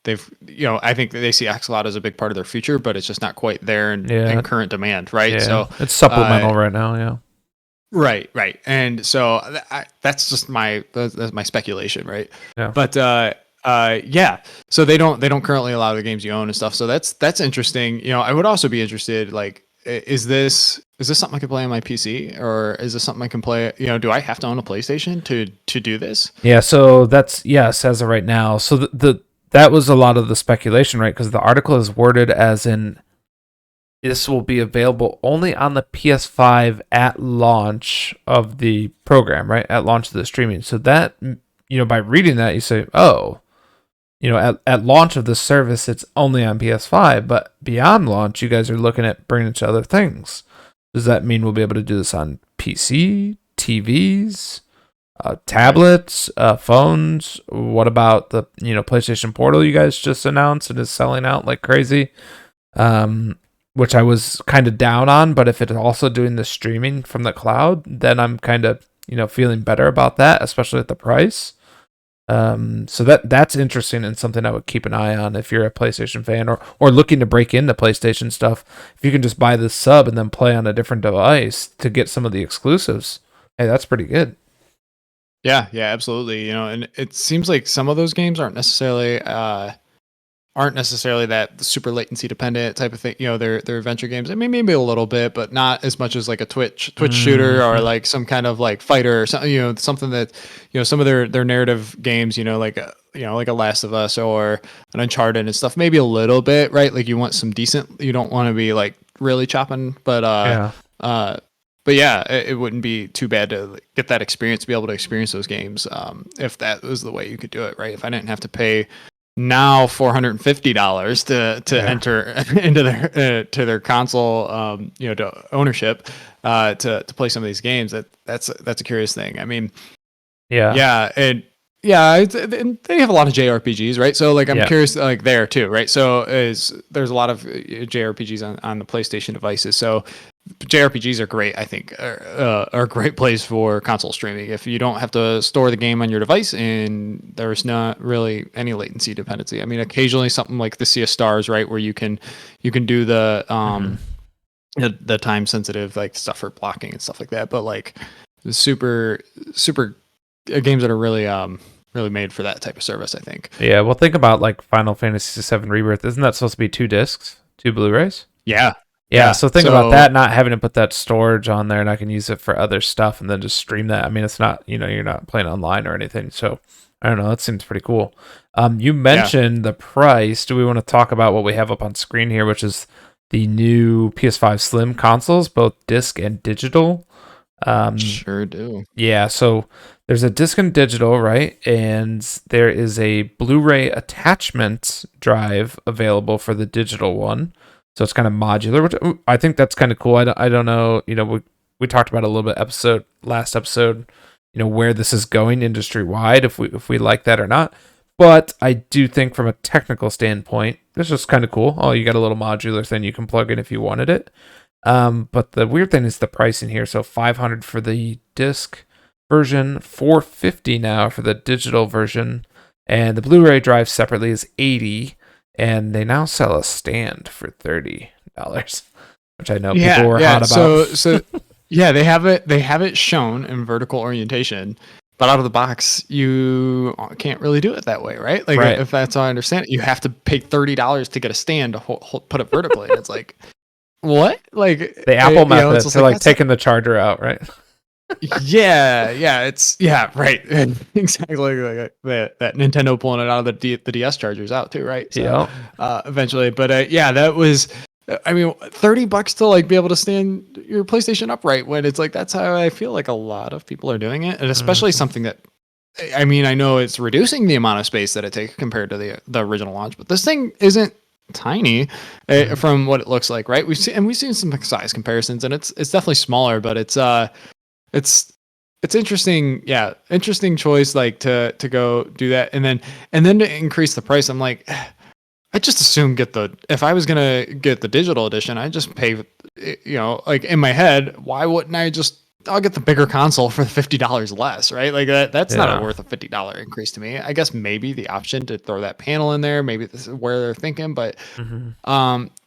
I think they see xCloud as a big part of their future, but it's just not quite there in current demand, right? Yeah. So it's supplemental right now, yeah. Right. And so that's just that's my speculation, right? Yeah. But yeah. So they don't currently allow the games you own and stuff. So that's interesting. I would also be interested, like, is this something I can play on my PC, or is this something I can play? Do I have to own a PlayStation to do this? Yeah. So that's yes as of right now. So that was a lot of the speculation, right? Because the article is worded as in, this will be available only on the PS5 at launch of the program, right? At launch of the streaming. So that, by reading that, you say, oh, at launch of the service, it's only on PS5, but beyond launch, you guys are looking at bringing it to other things. Does that mean we'll be able to do this on PC, TVs, tablets, phones? What about the PlayStation Portal you guys just announced and is selling out like crazy, which I was kind of down on, but if it's also doing the streaming from the cloud, then I'm kind of feeling better about that, especially at the price. So that's interesting and something I would keep an eye on if you're a PlayStation fan or looking to break into PlayStation stuff. If you can just buy the sub and then play on a different device to get some of the exclusives, hey, that's pretty good. Yeah, absolutely. And it seems like some of those games aren't necessarily that super latency dependent type of thing. They're adventure games. I mean, maybe a little bit, but not as much as like a Twitch shooter, or like some kind of like fighter or something. Something that some of their narrative games. Like a Last of Us or an Uncharted and stuff. Maybe a little bit, right? Like you want some decent. You don't want to be like really chopping, but But yeah, it wouldn't be too bad to get that experience, to be able to experience those games, if that was the way you could do it, right? If I didn't have to pay now $450 to enter into their console, to ownership, to play some of these games, that's a curious thing. I mean, and they have a lot of JRPGs, right? So like I'm curious, like there too, right? So there's a lot of JRPGs on the PlayStation devices. So JRPGs are great, I think, are a great place for console streaming. If you don't have to store the game on your device and there's not really any latency dependency. I mean, occasionally something like the Sea of Stars, right, where you can do the time sensitive like stuff for blocking and stuff like that. But like the super games that are really made for that type of service, I think. Yeah, well, think about like Final Fantasy VII Rebirth. Isn't that supposed to be 2 discs, 2 Blu-rays? Yeah, so think about that, not having to put that storage on there, and I can use it for other stuff and then just stream that. I mean, it's not, you're not playing online or anything. So I don't know, that seems pretty cool. You mentioned the price. Do we want to talk about what we have up on screen here, which is the new PS5 Slim consoles, both disc and digital? Sure do. Yeah, so there's a disc and digital, right? And there is a Blu-ray attachment drive available for the digital one. So it's kind of modular, which I think that's kind of cool. I don't know, we talked about it a little bit last episode, where this is going industry wide, if we like that or not. But I do think from a technical standpoint, this is kind of cool. Oh, you got a little modular thing you can plug in if you wanted it. But the weird thing is the pricing here. So $500 for the disc version, $450 now for the digital version, and the Blu-ray drive separately is $80, and they now sell a stand for $30, which I know people were hot about. So yeah, they have it shown in vertical orientation, but out of the box you can't really do it that way, right? Like Right. if that's how I understand it, you have to pay $30 to get a stand to put it vertically. And it's like, what? Like the Apple method, it's so like taking the charger out, right? yeah, right. And exactly like that Nintendo pulling it out of the DS chargers out too, right? So, eventually, but yeah, that was, I mean, $30 to like be able to stand your PlayStation upright, when it's like, that's how I feel like a lot of people are doing it, and especially something that, I mean, I know it's reducing the amount of space that it takes compared to the original launch, but this thing isn't tiny from what it looks like, right? We've seen some size comparisons, and it's definitely smaller, but it's interesting. Yeah, interesting choice, like to go do that, and then to increase the price. I'm like, I just assume if I was gonna get the digital edition, I just pay, like in my head, why wouldn't I'll get the bigger console for $50 less, right? Like that's not worth a $50 increase to me. I guess maybe the option to throw that panel in there, maybe this is where they're thinking, but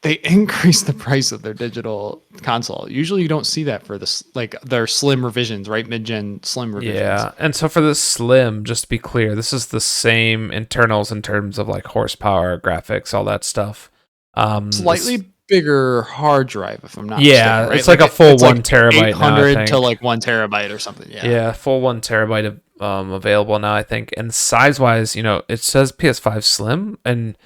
they increase the price of their digital console. Usually you don't see that for this, like their slim revisions, right? Mid-gen slim revisions. Yeah, and so for the slim, just to be clear, this is the same internals in terms of like horsepower, graphics, all that stuff. Slightly bigger hard drive, if I'm not mistaken, right? It's like a full 1 terabyte 800 to like 1 terabyte or something. Yeah, full 1 terabyte available now, I think. And size wise, it says PS5 Slim, and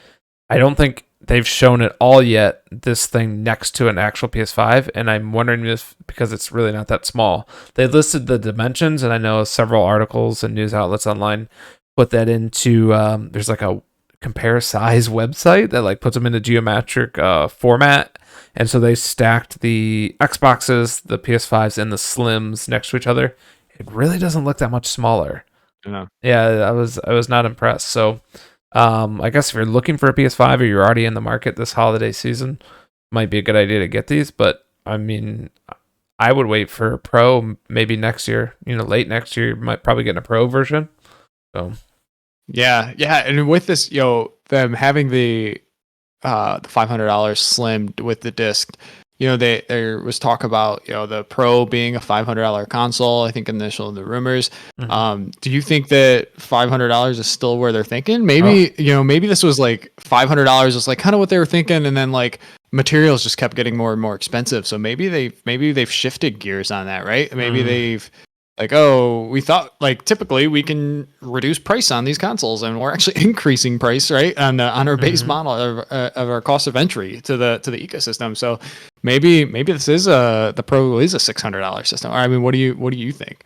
I don't think they've shown it all yet, this thing next to an actual PS5, and I'm wondering if, because it's really not that small, they listed the dimensions, and I know several articles and news outlets online put that into there's like a compare size website that like puts them in a geometric format, and so they stacked the Xboxes, the PS5s, and the Slims next to each other. It really doesn't look that much smaller. Yeah, I was not impressed. So I guess if you're looking for a PS5 or you're already in the market this holiday season, might be a good idea to get these. But I mean, I would wait for a Pro maybe next year. Late next year, you might probably get a Pro version. So yeah, and with this, them having the $500 slim with the disc, there was talk about the Pro being a $500 console. I think initial the rumors. Do you think that $500 is still where they're thinking? Maybe maybe this was like $500 is like kind of what they were thinking, and then like materials just kept getting more and more expensive. So maybe they've shifted gears on that, right? Maybe they've like, oh, we thought like typically we can reduce price on these consoles, and we're actually increasing price, right, on our base model of our cost of entry to the ecosystem. So maybe this is the Pro is a $600 system. Or I mean, what do you think?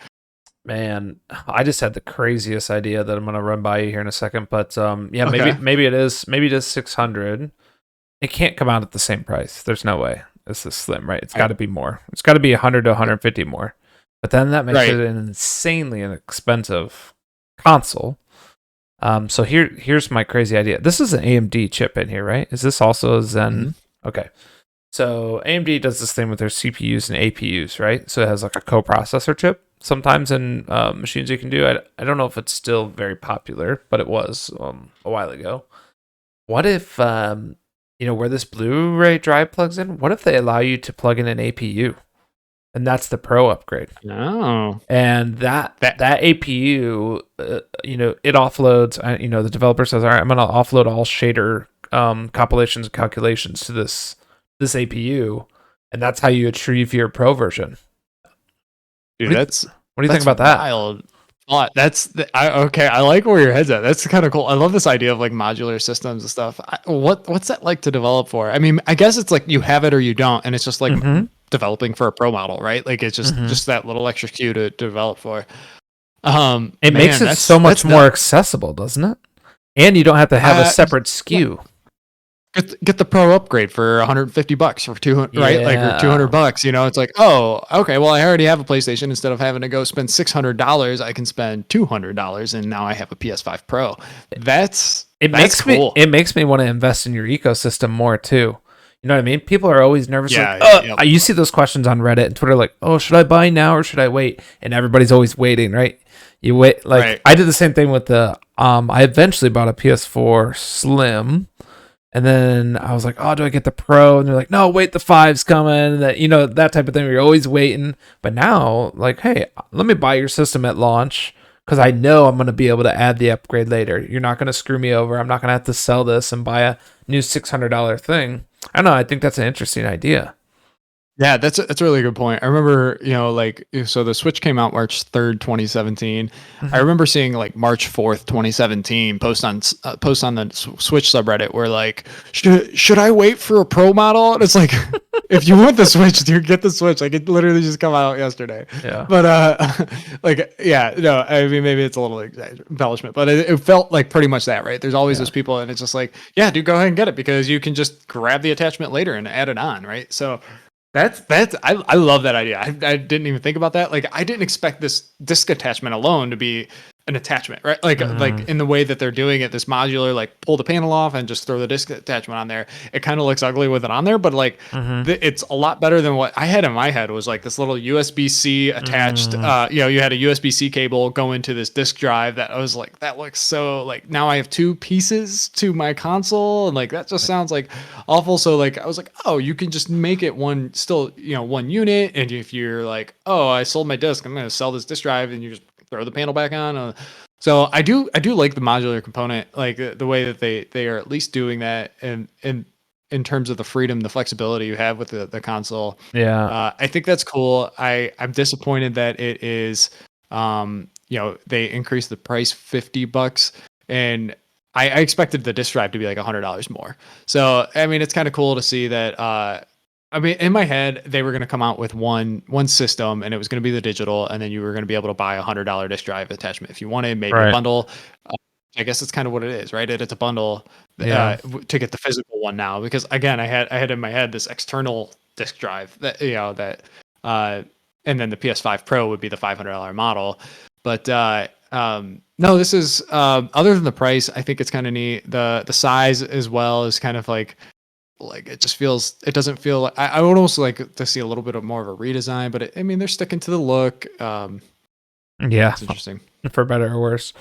Man, I just had the craziest idea that I'm gonna run by you here in a second, but yeah, Okay. maybe it is $600. It can't come out at the same price. There's no way. It's the Slim, right? It's got to be more. It's got to be 100 to 150 more. But then that makes it an insanely inexpensive console. So here's my crazy idea. This is an AMD chip in here, right? Is this also a Zen? Mm-hmm. Okay. So AMD does this thing with their CPUs and APUs, right? So it has like a coprocessor chip. Sometimes in machines you can do. I don't know if it's still very popular, but it was a while ago. What if where this Blu-ray drive plugs in? What if they allow you to plug in an APU? And that's the Pro upgrade. No. And that APU, it offloads. The developer says, all right, I'm going to offload all shader compilations and calculations to this APU, and that's how you achieve your Pro version. Dude, what do you think about that? Wild. Okay. I like where your head's at. That's kind of cool. I love this idea of like modular systems and stuff. What's that like to develop for? I mean, I guess it's like you have it or you don't, and it's just like developing for a pro model, right? Like it's just that little extra queue to develop for. It makes it so much more accessible, doesn't it? And you don't have to have a separate SKU. Get the pro upgrade for $150 for 200, right? Like or $200. You know, it's like, oh, okay. Well, I already have a PlayStation. Instead of having to go spend $600, I can spend $200, and now I have a PS5 Pro. That's cool. It makes me want to invest in your ecosystem more too. You know what I mean? People are always nervous. You see those questions on Reddit and Twitter, like, oh, should I buy now or should I wait? And everybody's always waiting, right? You wait. Like right. I did the same thing with the. I eventually bought a PS4 Slim. And then I was like, oh, do I get the Pro? And they're like, no, wait, the 5's coming. That, you know, that type of thing. You're always waiting. But now, like, hey, let me buy your system at launch because I know I'm going to be able to add the upgrade later. You're not going to screw me over. I'm not going to have to sell this and buy a new $600 thing. I don't know. I think that's an interesting idea. Yeah, that's a really good point. I remember, you know, like, so the Switch came out March 3rd, 2017. I remember seeing like March 4th, 2017 post on the Switch subreddit where like, should I wait for a Pro model? And it's like, if you want the Switch, dude, get the Switch. Like it literally just come out yesterday. Yeah. But like, yeah, no, I mean, maybe it's a little embellishment, but it felt like pretty much that, right? There's always those people, and it's just like, yeah, dude, go ahead and get it because you can just grab the attachment later and add it on, right? So. I love that idea. I didn't even think about that. Like I didn't expect this disc attachment alone to be an attachment, right? Like in the way that they're doing it, this modular, like pull the panel off and just throw the disc attachment on there. It kind of looks ugly with it on there, but like it's a lot better than what I had in my head was like this little USB-C attached, you know, you had a USB-C cable go into this disc drive that I was like, that looks so like now I have two pieces to my console. And like, that just sounds like awful. So like, I was like, oh, you can just make it one unit. And if you're like, oh, I sold my disc, I'm going to sell this disc drive, and you just throw the panel back on. So I do like the modular component, like the way that they are at least doing that, and in terms of the freedom, the flexibility you have with the console. Yeah, I think that's cool. I'm disappointed that it is, you know, they increased the price $50, and I expected the disc drive to be like $100 more. So I mean, it's kind of cool to see that. I mean, in my head, they were going to come out with one system, and it was going to be the digital, and then you were going to be able to buy $100 disc drive attachment if you wanted, maybe a bundle. I guess that's kind of what it is, right? It's a bundle to get the physical one now, because again, I had in my head this external disc drive that, you know, that, and then the PS5 Pro would be the $500 model. But no, this is other than the price, I think it's kind of neat. The size as well is kind of like it just feels, it doesn't feel like, I would almost like to see a little bit of more of a redesign, but I mean, they're sticking to the look. Yeah, it's interesting, for better or worse.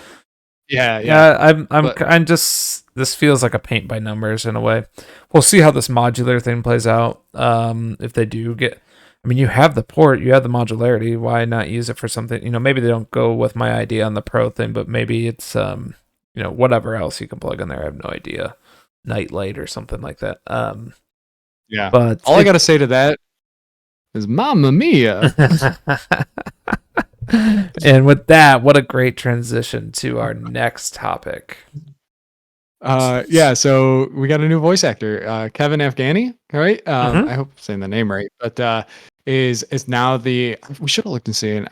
Yeah. I'm just, this feels like a paint by numbers in a way. We'll see how this modular thing plays out. If they do get, I mean, you have the port, you have the modularity. Why not use it for something? You know, maybe they don't go with my idea on the Pro thing, but maybe it's you know, whatever else you can plug in there. I have no idea. Nightlight or something like that. Yeah, but all I gotta say to that is Mamma Mia. And with that, what a great transition to our next topic. Yeah, so we got a new voice actor, Kevin Afghani, right? I hope I'm saying the name right, but is now we should have looked and seen.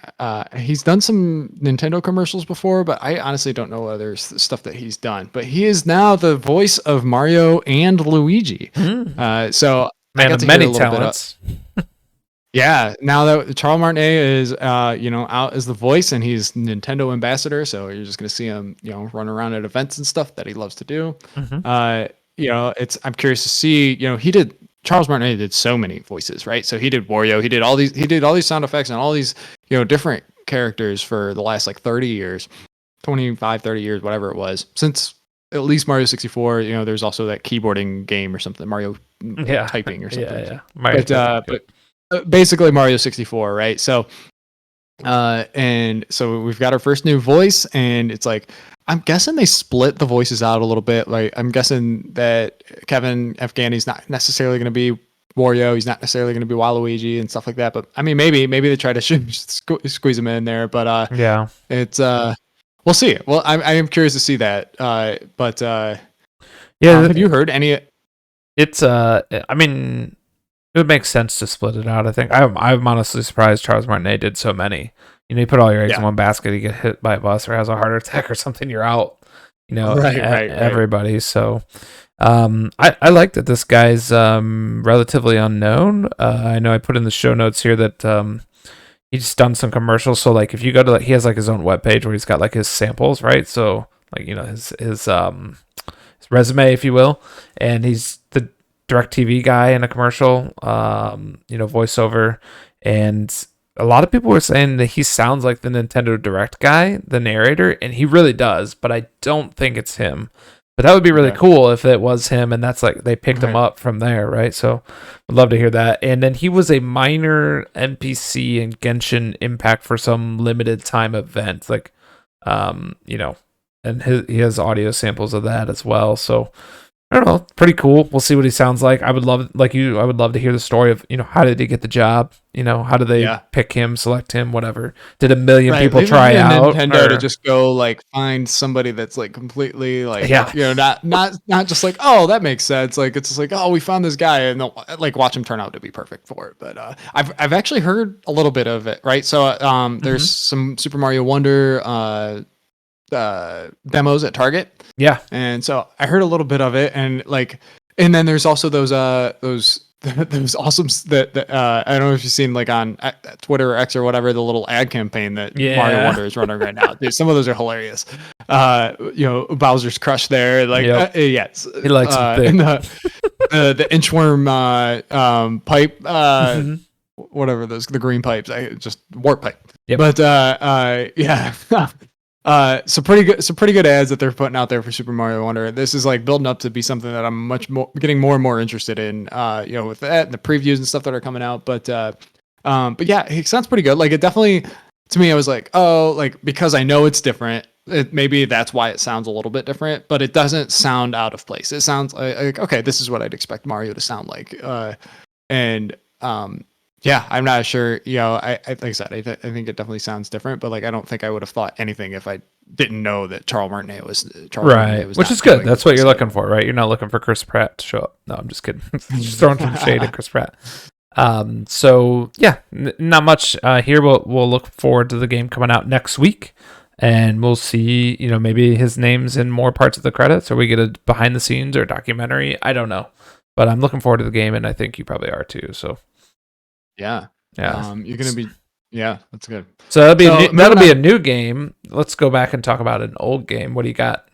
He's done some Nintendo commercials before, but I honestly don't know other stuff that he's done. But he is now the voice of Mario and Luigi. So man of many talents. Yeah, now that Charles Martinet is you know, out as the voice, and he's Nintendo ambassador, so you're just gonna see him, you know, run around at events and stuff that he loves to do. You know, I'm curious to see, you know, Charles Martinet did so many voices, right? So he did Wario, he did all these sound effects and all these, you know, different characters for the last like 30 years, 25, 30 years, whatever it was, since at least Mario 64. You know, there's also that keyboarding game or something, Mario typing or something. But basically Mario 64, right? So and so we've got our first new voice, and it's like, I'm guessing they split the voices out a little bit. Like, I'm guessing that Kevin Afghani's not necessarily going to be Wario. He's not necessarily going to be Waluigi and stuff like that. But I mean, maybe they try to squeeze him in there. But yeah, it's we'll see. Well, I am curious to see that. But yeah, have you heard any? It's I mean, It would make sense to split it out. I think I'm honestly surprised Charles Martinet did so many. You put all your eggs in one basket, you get hit by a bus or has a heart attack or something, you're out. Right. Everybody. So, I like that this guy's relatively unknown. I know I put in the show notes here that he's done some commercials. So like if you go to he has like his own webpage where he's got like his samples, right? So like his resume, if you will, and he's the DirecTV guy in a commercial, voiceover, and a lot of people were saying that he sounds like the Nintendo Direct guy, the narrator, and he really does, but I don't think it's him. But that would be really cool if it was him, and that's like they picked him up from there, right? So I'd love to hear that. And then he was a minor NPC in Genshin Impact for some limited time event, like, and he has audio samples of that as well. So I don't know, pretty cool. We'll see what he sounds like. I would love to hear the story of, how did he get the job? How did they pick him, select him, whatever? Did a million people try out? Nintendo to just go like find somebody that's like completely like, not just like, oh, that makes sense. Like it's just like, oh, we found this guy, and they'll like watch him turn out to be perfect for it. But I've actually heard a little bit of it, right? So there's some Super Mario Wonder demos at Target. Yeah. And so I heard a little bit of it, and then there's also those awesome that I don't know if you've seen like on Twitter or X or whatever, the little ad campaign that Mario Wonder is running right now. Dude, some of those are hilarious. Bowser's Crush there, like yes, he likes and the inchworm pipe, whatever the green pipes, just warp pipe. Yep. But yeah. So pretty good ads that they're putting out there for Super Mario Wonder. This is like building up to be something that I'm getting more and more interested in, with that and the previews and stuff that are coming out. But yeah, it sounds pretty good. Like it definitely, to me, I was like, oh, like, because I know it's different, maybe that's why it sounds a little bit different, but it doesn't sound out of place. It sounds like, okay, this is what I'd expect Mario to sound like. Yeah, I'm not sure. I like I said, I think it definitely sounds different, but like I don't think I would have thought anything if I didn't know that Charles Martinet was which is good. That's what you're looking for, right? You're not looking for Chris Pratt to show up. No, I'm just kidding. Just throwing some shade at Chris Pratt. So yeah, not much here. We'll look forward to the game coming out next week, and we'll see. Maybe his name's in more parts of the credits, or we get a behind the scenes or documentary. I don't know, but I'm looking forward to the game, and I think you probably are too. So. Yeah. You're gonna be. Yeah, that's good. So that'll be a new game. Let's go back and talk about an old game. What do you got?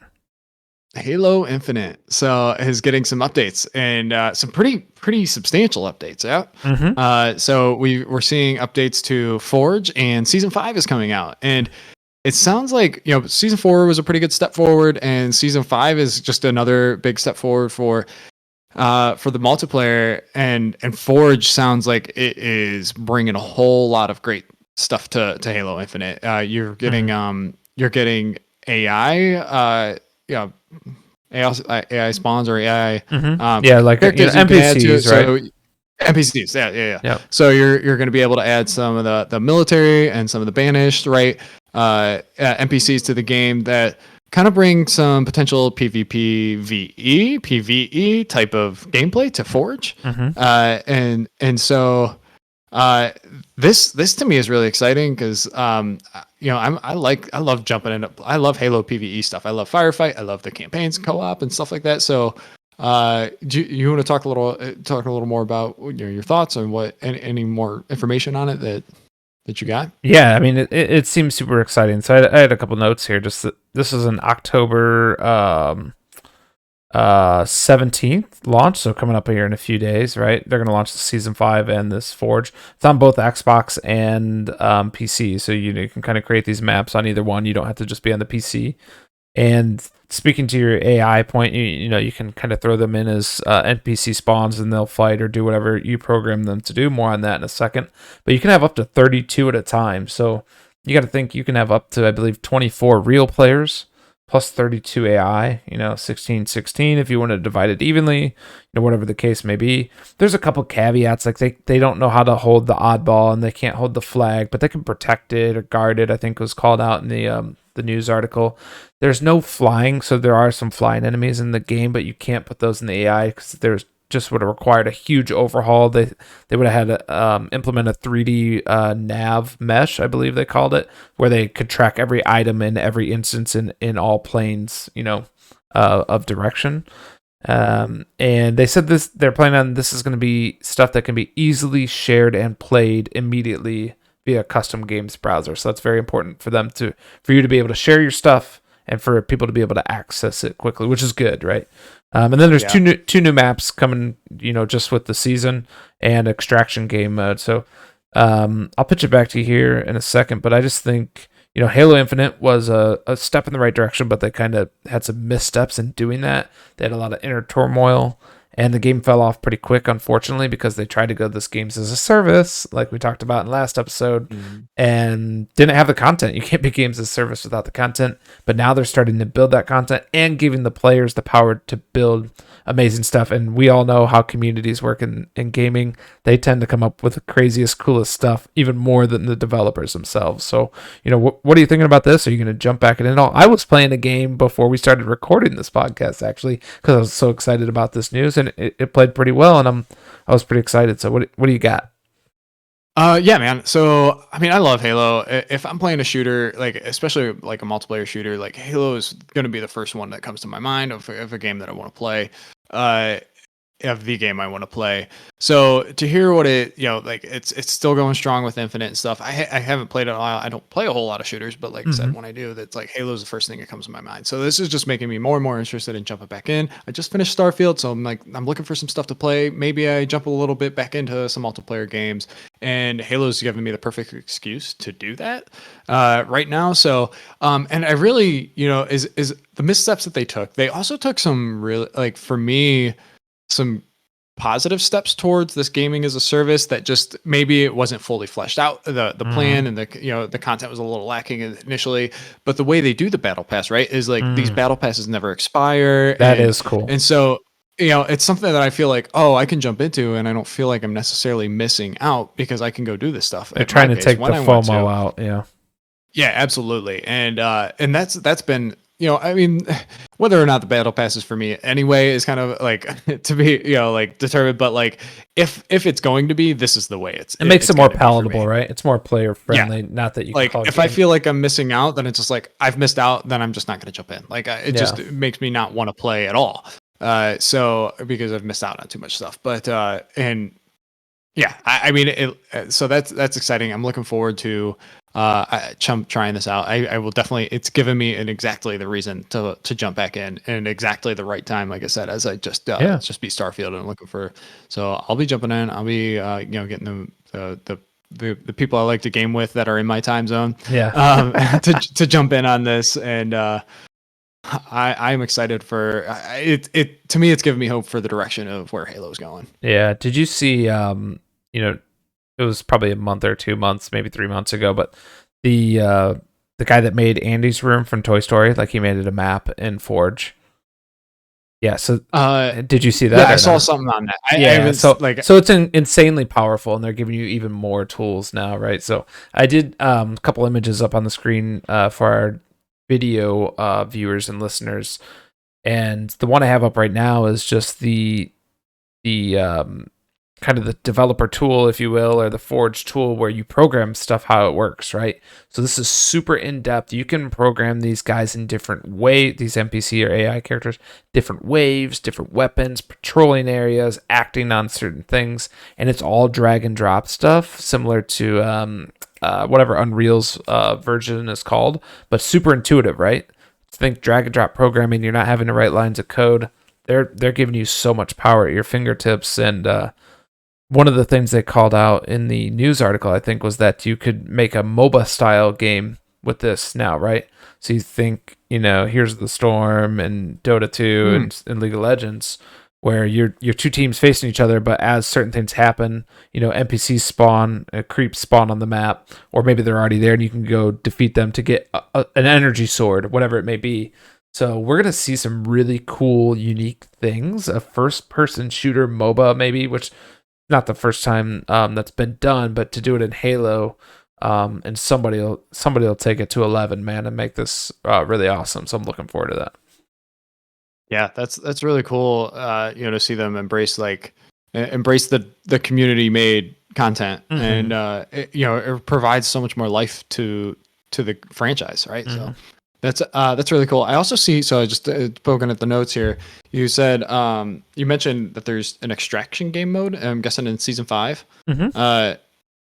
Halo Infinite. So is getting some updates, and some pretty substantial updates. Yeah. Mm-hmm. So we're seeing updates to Forge, and Season 5 is coming out, and it sounds like Season 4 was a pretty good step forward, and Season 5 is just another big step forward for the multiplayer, and Forge sounds like it is bringing a whole lot of great stuff to Halo Infinite. You're getting AI, AI spawns or AI, like NPCs, right? NPCs, yeah. So you're going to be able to add some of the military and some of the banished, right? NPCs to the game that kind of bring some potential PvE type of gameplay to Forge. And so this to me is really exciting because I love jumping in. I love Halo PvE stuff. I love Firefight. I love the campaigns, co-op, and stuff like that. So do you want to talk a little more about your thoughts on what any more information on it that you got? Yeah, I mean, it seems super exciting. So I had a couple notes here. Just that this is an October 17th launch, so coming up here in a few days, right? They're going to launch the Season 5 and this Forge. It's on both Xbox and PC, so you can kind of create these maps on either one. You don't have to just be on the PC. And speaking to your AI point, you can kind of throw them in as NPC spawns, and they'll fight or do whatever you program them to do. More on that in a second. But you can have up to 32 at a time. So you got to think you can have up to, I believe, 24 real players plus 32 AI, 16 if you want to divide it evenly, whatever the case may be. There's a couple caveats, like they don't know how to hold the oddball, and they can't hold the flag, but they can protect it or guard it, I think was called out in the news article. There's no flying, so there are some flying enemies in the game, but you can't put those in the AI because there's just would have required a huge overhaul. They would have had to implement a 3D nav mesh, I believe they called it, where they could track every item in every instance in all planes, of direction. And they said they're planning on this is going to be stuff that can be easily shared and played immediately via custom games browser. So that's very important for you to be able to share your stuff and for people to be able to access it quickly, which is good, right? And then there's two new maps coming, just with the season and extraction game mode. So I'll pitch it back to you here in a second, but I just think Halo Infinite was a step in the right direction, but they kind of had some missteps in doing that. They had a lot of inner turmoil, and the game fell off pretty quick, unfortunately, because they tried to go this games as a service, like we talked about in last episode, and didn't have the content. You can't be games as a service without the content, but now they're starting to build that content and giving the players the power to build amazing stuff. And we all know how communities work in gaming. They tend to come up with the craziest, coolest stuff, even more than the developers themselves. So, what are you thinking about this? Are you going to jump back in? I was playing a game before we started recording this podcast, actually, because I was so excited about this news, and it played pretty well, and I was pretty excited. So what do you got? Yeah, man. So, I mean, I love Halo. If I'm playing a shooter, like especially like a multiplayer shooter, like Halo is going to be the first one that comes to my mind of a game that I want to play. Of the game I want to play. So to hear what it's still going strong with Infinite and stuff. I haven't played it a while. I don't play a whole lot of shooters, but like I said, when I do, that's like Halo's the first thing that comes to my mind. So this is just making me more and more interested in jumping back in. I just finished Starfield, so I'm looking for some stuff to play. Maybe I jump a little bit back into some multiplayer games, and Halo's giving me the perfect excuse to do that right now. So and I really, is the missteps that they took. They also took some really, like, for me, some positive steps towards this gaming as a service that just maybe it wasn't fully fleshed out, the plan, and the content was a little lacking initially, but the way they do the battle pass, right, is like these battle passes never expire. That is cool. And so it's something that I feel like, I can jump into, and I don't feel like I'm necessarily missing out because I can go do this stuff. They're trying to take the FOMO out. Yeah, absolutely. And that's been, I mean, whether or not the battle passes for me anyway is kind of like to be, like determined. But like, if it's going to be, this is the way it makes it more palatable, right? It's more player friendly. Yeah. Not that you like, if I feel like I'm missing out, then it's just like I've missed out. Then I'm just not going to jump in. Like it just makes me not want to play at all. So because I've missed out on too much stuff. But and yeah, I mean, so that's exciting. I'm looking forward to trying this out. I will definitely. It's given me exactly the reason to jump back in, and exactly the right time. Like I said, as I just beat Starfield, and I'm looking for. So I'll be jumping in. I'll be getting the people I like to game with that are in my time zone. To jump in on this, and I'm excited for it. To me, it's given me hope for the direction of where Halo's going. Yeah. Did you see? It was probably a month or 2 months, maybe 3 months ago, but the guy that made Andy's room from Toy Story, like he made it a map in Forge. Yeah. So did you see that? Yeah, I saw something on that. So it's insanely powerful, and they're giving you even more tools now, right? So I did a couple images up on the screen for our video viewers and listeners, and the one I have up right now is just the kind of the developer tool, if you will, or the Forge tool where you program stuff how it works, right? So this is super in-depth. You can program these guys in different ways, these NPC or AI characters, different waves, different weapons, patrolling areas, acting on certain things, and it's all drag and drop stuff, similar to whatever Unreal's version is called, but super intuitive, right? Think drag and drop programming. You're not having to write lines of code. They're giving you so much power at your fingertips. And one of the things they called out in the news article, I think, was that you could make a MOBA style game with this now, right? So you think, Here's the Storm and Dota 2 and League of Legends, where you're two teams facing each other, but as certain things happen, NPCs spawn, creeps spawn on the map, or maybe they're already there and you can go defeat them to get an energy sword, whatever it may be. So we're going to see some really cool, unique things. A first-person shooter MOBA, maybe, which not the first time that's been done, but to do it in Halo, and somebody will take it to 11, man, and make this really awesome. So I'm looking forward to that. Yeah, that's really cool. To see them embrace the community made content, and it provides so much more life to the franchise, right? So that's really cool. I also see. So I just poking at the notes here. You said you mentioned that there's an extraction game mode. I'm guessing in season 5. Do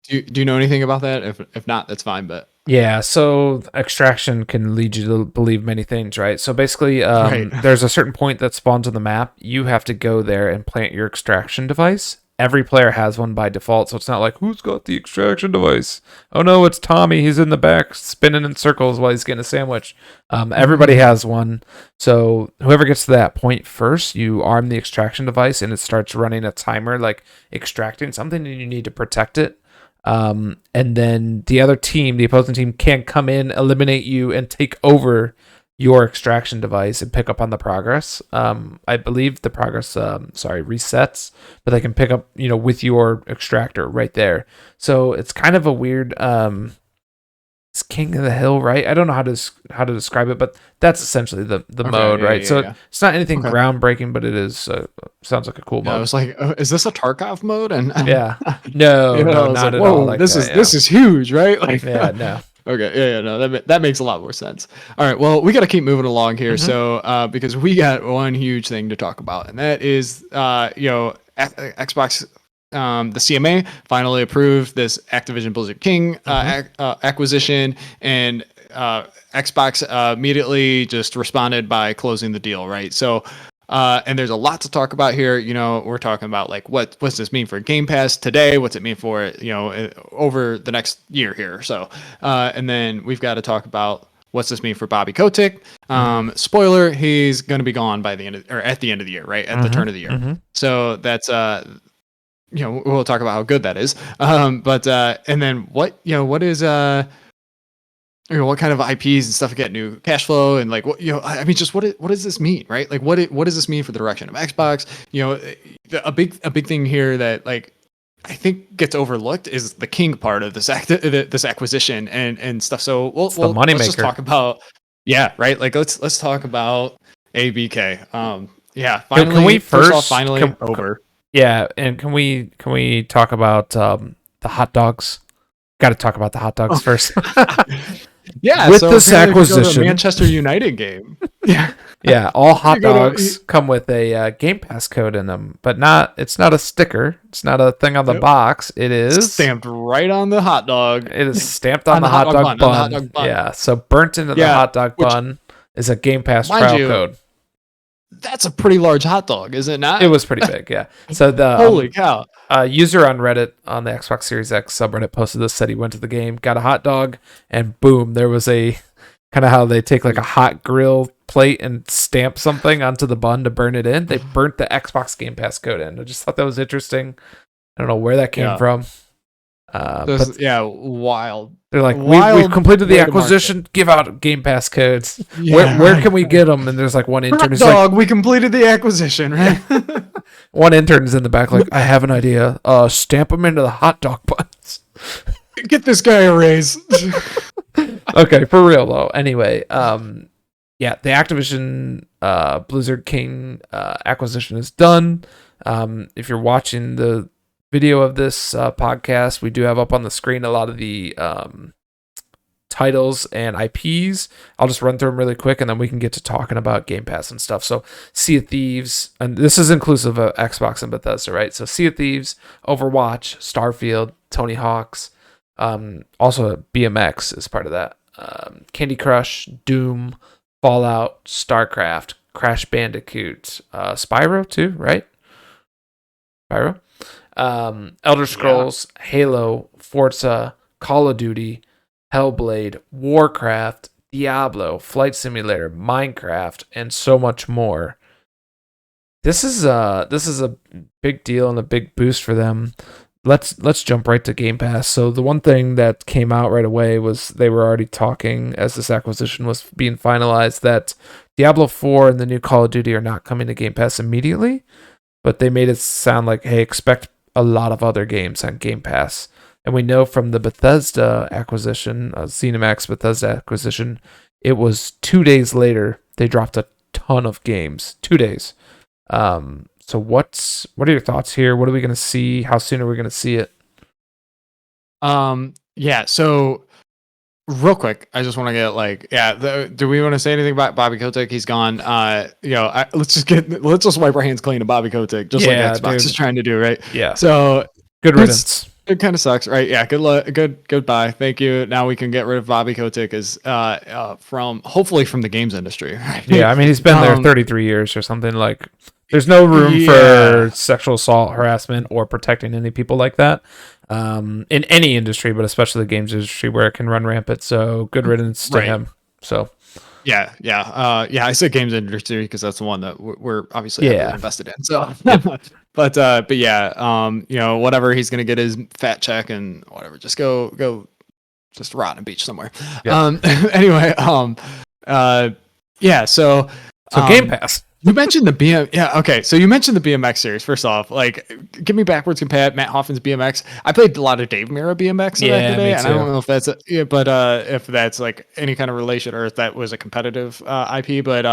you know anything about that? If not, that's fine. But Yeah, so extraction can lead you to believe many things, right? So basically, right. there's a certain point that spawns on the map. You have to go there and plant your extraction device. Every player has one by default, so it's not like, who's got the extraction device? Oh no, it's Tommy. He's in the back spinning in circles while he's getting a sandwich. Everybody has one. So whoever gets to that point first, you arm the extraction device, and it starts running a timer, like extracting something, and you need to protect it. And then the other team, the opposing team, can come in, eliminate you, and take over your extraction device and pick up on the progress. I believe the progress, resets, but they can pick up, with your extractor right there. So it's kind of a weird, it's King of the Hill, right? I don't know how to describe it, but that's essentially the mode, right? It's not anything groundbreaking, but it is sounds like a cool mode. I was like, is this a Tarkov mode? And yeah, no, not at all. Like this is huge, right? Like, yeah, no. Okay, no, that makes a lot more sense. All right, well, we got to keep moving along here, so because we got one huge thing to talk about, and that is, Xbox. The CMA finally approved this Activision Blizzard King acquisition, and Xbox immediately just responded by closing the deal, right? So, and there's a lot to talk about here. We're talking about like what's this mean for Game Pass today? What's it mean for over the next year here? So, and then we've got to talk about what's this mean for Bobby Kotick. Spoiler: he's going to be gone by the end of, or at the end of the year, right? At the turn of the year. So that's we'll talk about how good that is. But and then what is what kind of IPs and stuff get new cash flow, and like just what does this mean, right? Like what does this mean for the direction of Xbox? A big thing here that like I think gets overlooked is the King part of this this acquisition and stuff. So let's just talk about right. Like let's talk about ABK. Finally, can we first over. Yeah, and can we talk about the hot dogs? Got to talk about the hot dogs first. Yeah, with so this acquisition, Manchester United game. Yeah, all hot dogs come with a Game Pass code in them, but it's not a sticker. It's not a thing on the box. It is stamped right on the hot dog. It is stamped on the hot dog bun. Yeah, so burnt into the hot dog bun is a Game Pass trial code. That's a pretty large hot dog, is it not? It was pretty big, yeah. So the holy cow! User on Reddit on the Xbox Series X subreddit posted this, said he went to the game, got a hot dog, and boom, there was a kind of how they take like a hot grill plate and stamp something onto the bun to burn it in. They burnt the Xbox Game Pass code in. I just thought that was interesting. I don't know where that came from. Wild. They're like, we've completed the acquisition. Give out Game Pass codes. Where can we get them? And there's like one intern. Hot dog, we completed the acquisition, right? One intern's in the back, like, I have an idea. Stamp them into the hot dog buns. Get this guy a raise. Okay, for real though. Anyway, the Activision Blizzard King acquisition is done. If you're watching the video of this podcast, we do have up on the screen a lot of the titles and IPs. I'll just run through them really quick, and then we can get to talking about Game Pass and stuff. So Sea of Thieves, and this is inclusive of Xbox and Bethesda, right? So Sea of Thieves, Overwatch, Starfield, Tony Hawk's, also BMX is part of that. Candy Crush, Doom, Fallout, StarCraft, Crash Bandicoot, Spyro too, right? Spyro. Elder Scrolls, Halo, Forza, Call of Duty, Hellblade, Warcraft, Diablo, Flight Simulator, Minecraft, and so much more. This is a big deal and a big boost for them. Let's jump right to Game Pass. So the one thing that came out right away was they were already talking as this acquisition was being finalized that Diablo 4 and the new Call of Duty are not coming to Game Pass immediately, but they made it sound like, hey, expect a lot of other games on Game Pass. And we know from the Bethesda acquisition, ZeniMax Bethesda acquisition, it was 2 days later they dropped a ton of games. 2 days. So what are your thoughts here? What are we going to see? How soon are we going to see it? Yeah. So real quick, I just want to get like, do we want to say anything about Bobby Kotick? He's gone. Let's just wipe our hands clean of Bobby Kotick, just like Xbox is trying to do, right? Yeah. So good riddance. It kind of sucks, right? Yeah. Goodbye. Thank you. Now we can get rid of Bobby Kotick hopefully from the games industry. Right? Yeah. I mean, he's been there 33 years or something. Like, there's no room for sexual assault, harassment, or protecting any people like that. In any industry, but especially the games industry where it can run rampant. So good riddance to him. So I said games industry because that's the one that we're obviously heavily invested in. So, but whatever, he's gonna get his fat check and whatever. Just go, just rot on a beach somewhere. Yeah. Anyway, So Game Pass. You mentioned the BM. Yeah. Okay. So you mentioned the BMX series. First off, like, give me backwards compat. Matt Hoffman's BMX. I played a lot of Dave Mirra BMX back in the day, and I don't know if that's if that's like any kind of relation or if that was a competitive IP. But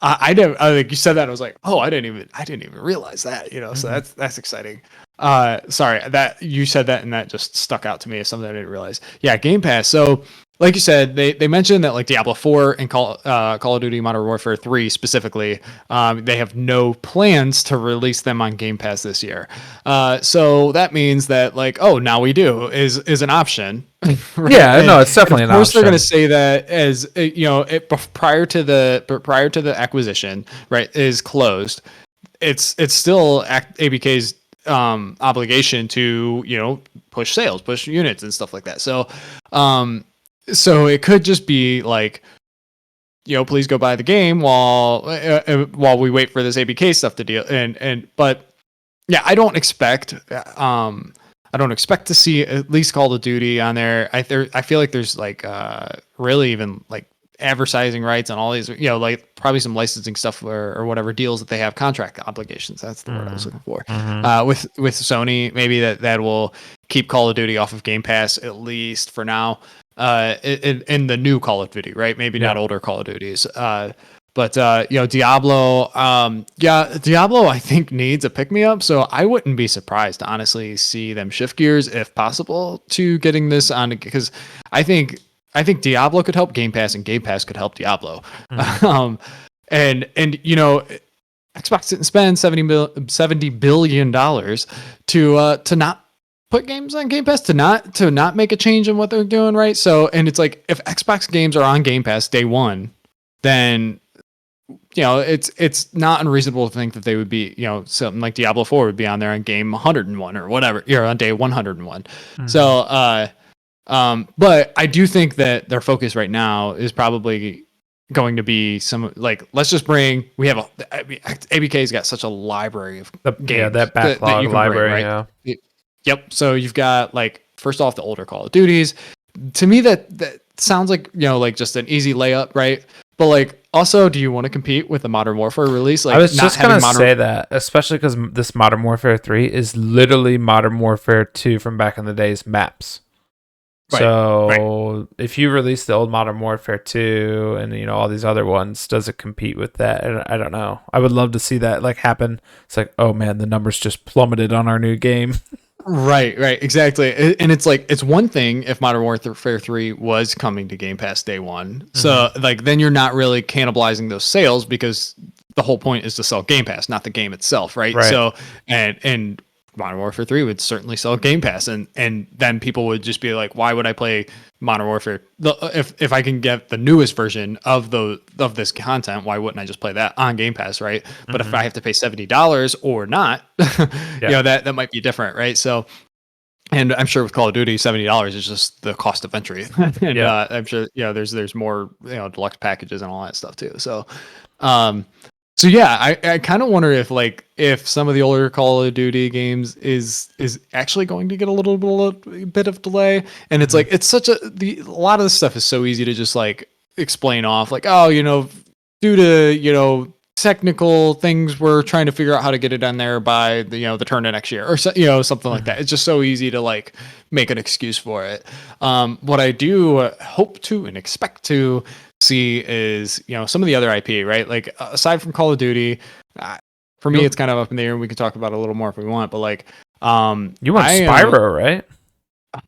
I didn't. Like you said that, I was like, oh, I didn't even realize that. So that's exciting. Sorry that you said that, and that just stuck out to me as something I didn't realize. Yeah, Game Pass. So, like you said, they mentioned that like Diablo 4 and Call of Duty Modern Warfare 3 specifically, they have no plans to release them on Game Pass this year. So that means that like, oh, now we do is an option. Right? Yeah, no, it's definitely an option. Of course, they're going to say that as prior to the acquisition, right, is closed. It's still ABK's obligation to push sales, push units and stuff like that. So it could just be like, please go buy the game while we wait for this ABK stuff to deal. But yeah, I don't expect to see at least Call of Duty on there. I feel like there's like really even like advertising rights on all these, like probably some licensing stuff or whatever deals that they have, contract obligations. That's the word I was looking for. With Sony, maybe that will keep Call of Duty off of Game Pass at least for now. In the new Call of Duty, right? Maybe not older Call of Duties. But Diablo, Diablo, I think needs a pick me up. So I wouldn't be surprised to honestly see them shift gears if possible to getting this on, because I think Diablo could help Game Pass and Game Pass could help Diablo. And Xbox didn't spend $70 billion to not put games on Game Pass, to not make a change in what they're doing, right? So, and it's like, if Xbox games are on Game Pass day one, then it's not unreasonable to think that they would be, something like Diablo 4 would be on there on game 101 or whatever, on day 101. So, but I do think that their focus right now is probably going to be some, like, let's just ABK's got such a library of games, that backlog that library, bring, right? Yep. So you've got, like, first off, the older Call of Duties. To me, that sounds like, like just an easy layup, right? But like, also, do you want to compete with the Modern Warfare release? Like, I was just gonna say that, especially because this Modern Warfare 3 is literally Modern Warfare 2 from back in the days maps. Right, so if you release the old Modern Warfare 2 and all these other ones, does it compete with that? I don't know. I would love to see that like happen. It's like, oh man, the numbers just plummeted on our new game. Right, exactly. And it's like, it's one thing if Modern Warfare 3 was coming to Game Pass day one. So like, then you're not really cannibalizing those sales, because the whole point is to sell Game Pass, not the game itself, right? So and Modern Warfare 3 would certainly sell Game Pass, and then people would just be like, why would I play Modern Warfare if I can get the newest version of this content? Why wouldn't I just play that on Game Pass, right? But if I have to pay $70 or not, that might be different, right? So, and I'm sure with Call of Duty, $70 is just the cost of entry, and I'm sure there's more deluxe packages and all that stuff too. So, So yeah, I kind of wonder if some of the older Call of Duty games is actually going to get a little bit of delay, and it's like, it's such a lot of this stuff is so easy to just like explain off, like, oh, due to technical things, we're trying to figure out how to get it on there by the turn of next year, or something like that. It's just so easy to like make an excuse for it. What I do hope to and expect to see is, some of the other IP, right? Like aside from Call of Duty, for me, it's kind of up in the air. We can talk about it a little more if we want, but like, you want Spyro, right?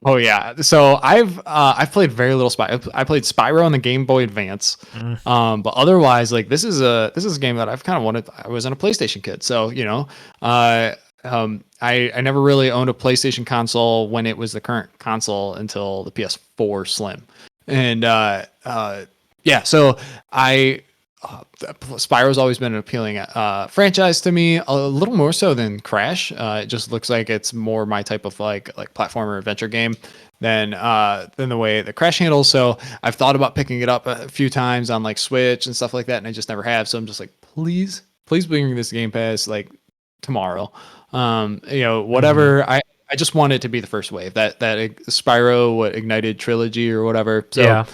Oh yeah. So I've played very little Spyro. I played Spyro on the Game Boy Advance. But otherwise, like this is a game that I've kind of wanted. I was a PlayStation kid, so I never really owned a PlayStation console when it was the current console until the PS4 Slim, and yeah. So Spyro's always been an appealing franchise to me, a little more so than Crash. It just looks like it's more my type of like platformer adventure game than the way that Crash handles. So I've thought about picking it up a few times on like Switch and stuff like that, and I just never have. So I'm just like, please bring this Game Pass like tomorrow. Whatever. I just want it to be the first wave, that Spyro Ignited trilogy or whatever. So yeah.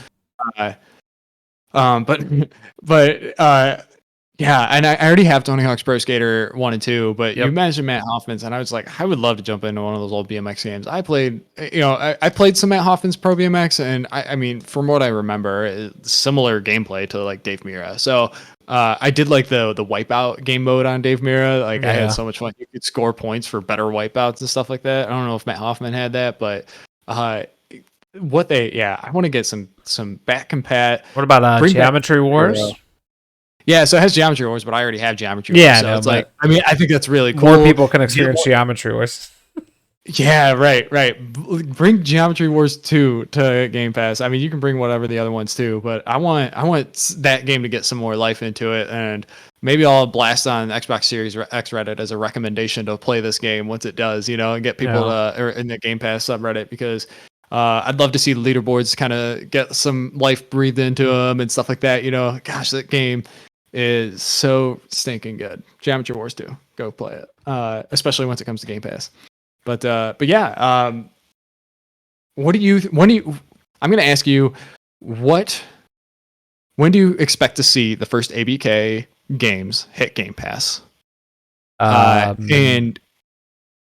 Yeah, and I already have Tony Hawk's Pro Skater 1 and 2, but you mentioned Matt Hoffman's, and I was like, I would love to jump into one of those old BMX games. I played, I played some Matt Hoffman's Pro BMX, and I mean, from what I remember, similar gameplay to like Dave Mirra. So I did like the Wipeout game mode on Dave Mirra. Like I had so much fun. You could score points for better wipeouts and stuff like that. I don't know if Matt Hoffman had that, but I want to get some back compat. What about Geometry Wars? Yeah, so it has Geometry Wars, but I already have Geometry Wars. Yeah, so it's like, I mean, I think that's really cool. More people can experience Geometry Wars. Yeah, right. Bring Geometry Wars 2 to Game Pass. I mean, you can bring whatever the other ones too, but I want that game to get some more life into it, and maybe I'll blast on Xbox Series X Reddit as a recommendation to play this game once it does, and get people or in the Game Pass subreddit, because I'd love to see the leaderboards kind of get some life breathed into them and stuff like that. Gosh, that game is so stinking good. Geometry Wars 2, go play it, especially once it comes to Game Pass. But yeah, I'm going to ask you, when do you expect to see the first ABK games hit Game Pass? And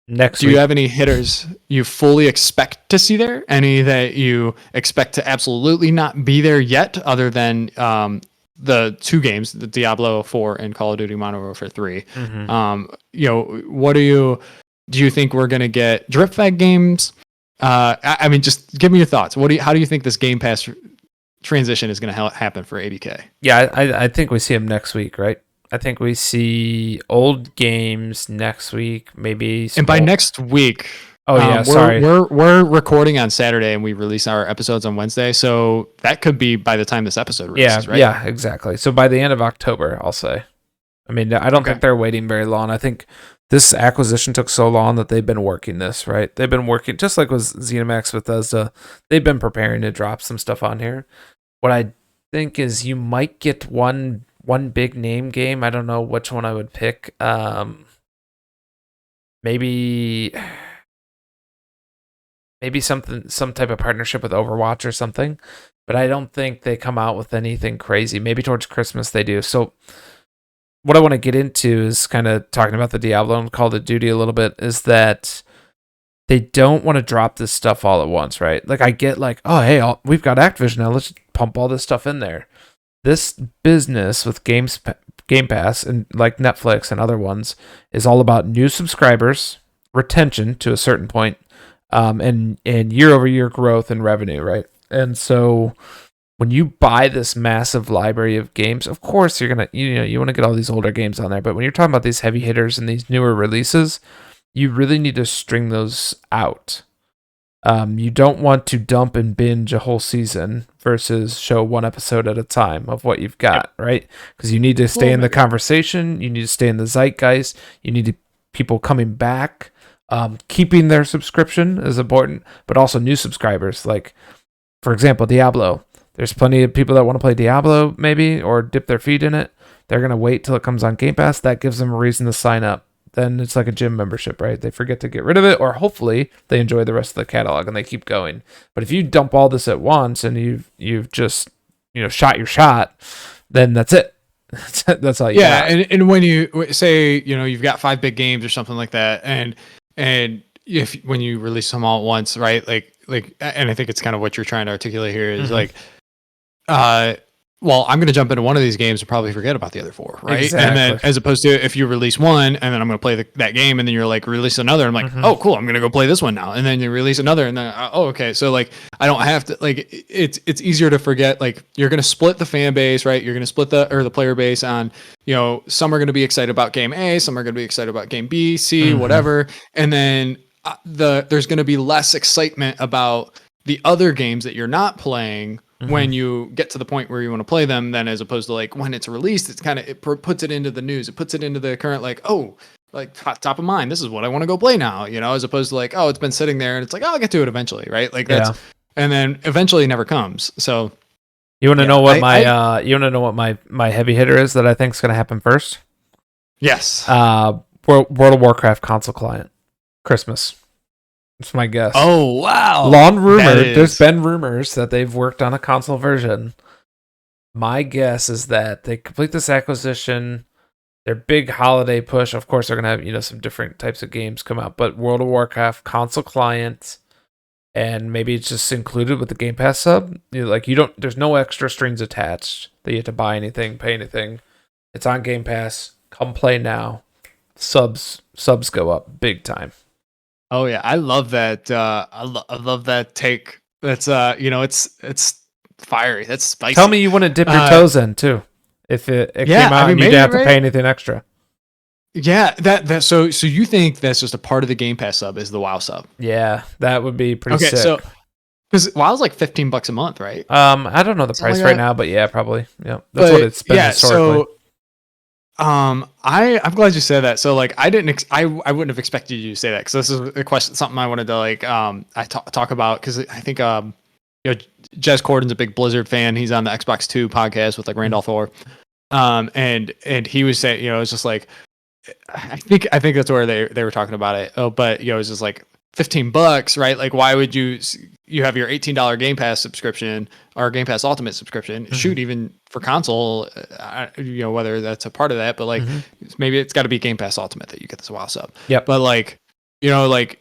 next do you have any hitters you fully expect to see there? Any that you expect to absolutely not be there yet, other than the two games, the Diablo 4 and Call of Duty Modern Warfare 3? What do you think we're going to get drip fed games? I mean, just give me your thoughts. How do you think this Game Pass transition is going to happen for ABK? Yeah, I think we see them next week, right? I think we see old games next week, maybe. And by next week, sorry, we're recording on Saturday and we release our episodes on Wednesday, so that could be by the time this episode releases, right? Yeah, exactly. So by the end of October, I'll say. I mean, I don't think they're waiting very long. I think this acquisition took so long that they've been working this, right? They've been working, just like with ZeniMax Bethesda, they've been preparing to drop some stuff on here. What I think is you might get one big name game. I don't know which one I would pick. Maybe some type of partnership with Overwatch or something, but I don't think they come out with anything crazy. Maybe towards Christmas they do. So what I want to get into is kind of talking about the Diablo and Call of Duty a little bit, is that they don't want to drop this stuff all at once, right? Like I get like, oh, hey, we've got Activision now. Let's pump all this stuff in there. This business with Game Pass and like Netflix and other ones is all about new subscribers, retention to a certain point, and year-over-year growth and revenue, right? And so when you buy this massive library of games, of course you're gonna you want to get all these older games on there, but when you're talking about these heavy hitters and these newer releases, you really need to string those out. You don't want to dump and binge a whole season versus show one episode at a time of what you've got, right? Because you need to stay in the conversation, you need to stay in the zeitgeist, you need people coming back. Keeping their subscription is important, but also new subscribers. Like, for example, Diablo. There's plenty of people that want to play Diablo, maybe, or dip their feet in it. They're going to wait till it comes on Game Pass. That gives them a reason to sign up. Then it's like a gym membership, right? They forget to get rid of it, or hopefully they enjoy the rest of the catalog and they keep going. But if you dump all this at once and you've just shot your shot, then that's it. That's all you got. And when you say you've got 5 big games or something like that, and when you release them all at once, right? Like, and I think it's kind of what you're trying to articulate here is like, well, I'm going to jump into one of these games and probably forget about the other 4, right? Exactly. And then as opposed to if you release one and then I'm going to play that game and then you're like release another, I'm like, oh, cool, I'm going to go play this one now. And then you release another and then, oh, okay. So like, I don't have to, like, it's easier to forget, like you're going to split the fan base, right? You're going to split the player base on, some are going to be excited about game A, some are going to be excited about game B, C, whatever. And then there's going to be less excitement about the other games that you're not playing when you get to the point where you want to play them, then as opposed to like when it's released, it's kind of, it puts it into the news. It puts it into the current, like, oh, like top of mind. This is what I want to go play now, as opposed to like, oh, it's been sitting there and it's like, oh, I'll get to it eventually. Right. Like that's, and then eventually never comes. So you want to know what my heavy hitter is that I think is going to happen first? Yes. World of Warcraft console client, Christmas. That's my guess. Oh, wow. Long rumored. There's been rumors that they've worked on a console version. My guess is that they complete this acquisition, their big holiday push. Of course, they're going to have, some different types of games come out, but World of Warcraft console client, and maybe it's just included with the Game Pass sub. There's no extra strings attached that you have to buy anything, pay anything. It's on Game Pass. Come play now. Subs go up big time. Oh yeah, I love that. I love that take. That's it's fiery. That's spicy. Tell me you want to dip your toes in too. If it came out and you didn't have to pay anything extra. Yeah, that so you think that's just a part of the Game Pass sub is the WoW sub? Yeah, that would be pretty sick. So because WoW's like $15 a month, right? I don't know the price right now, but yeah, probably. Yeah, that's what it's been historically. So I'm glad you said that. So like I wouldn't have expected you to say that because this is a question, something I wanted to like talk about because I think Jez Corden's a big Blizzard fan. He's on the Xbox 2 podcast with like Randolph Orr, and he was saying it's just like I think that's where they were talking about it. Oh, but it's just like $15, right? Like why would you have your $18 Game Pass subscription or Game Pass Ultimate subscription? Shoot, even for console, whether that's a part of that, but like maybe it's got to be Game Pass Ultimate that you get this WoW sub. Yeah. But like, like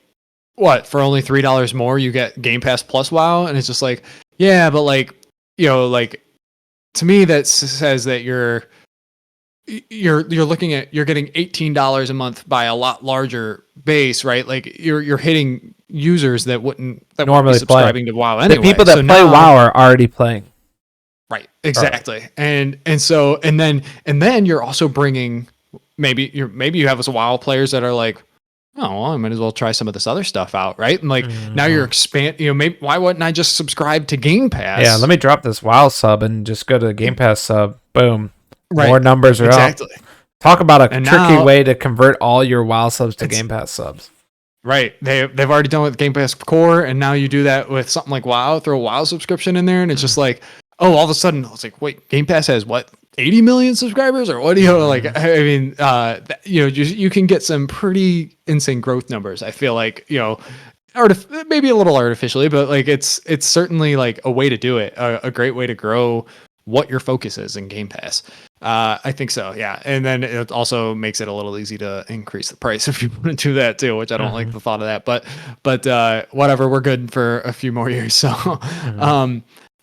what, for only $3 more you get Game Pass plus WoW, and it's just like, yeah, but like, like to me that says that you're looking at, you're getting $18 a month by a lot larger base, right? Like you're hitting users that wouldn't normally be subscribing to WoW anyway. The people that play WoW are already playing. Right. Exactly. Right. And then you're also bringing maybe you have some WoW players that are like, oh, well, I might as well try some of this other stuff out, right? And like now you're maybe why wouldn't I just subscribe to Game Pass? Yeah, let me drop this WoW sub and just go to Game Pass sub. Boom. Right. More numbers are up. Talk about a tricky way to convert all your WoW subs to Game Pass subs. Right. They've already done it with Game Pass Core, and now you do that with something like WoW, throw a WoW subscription in there, and it's just like, oh, all of a sudden, it's like, wait, Game Pass has what, 80 million subscribers? Or what do you like? I mean, you can get some pretty insane growth numbers. I feel like, maybe a little artificially, but like it's certainly like a way to do it, a great way to grow what your focus is in Game Pass. I think so, yeah. And then it also makes it a little easy to increase the price if you want to do that too, which I don't like the thought of that. But whatever, we're good for a few more years. So,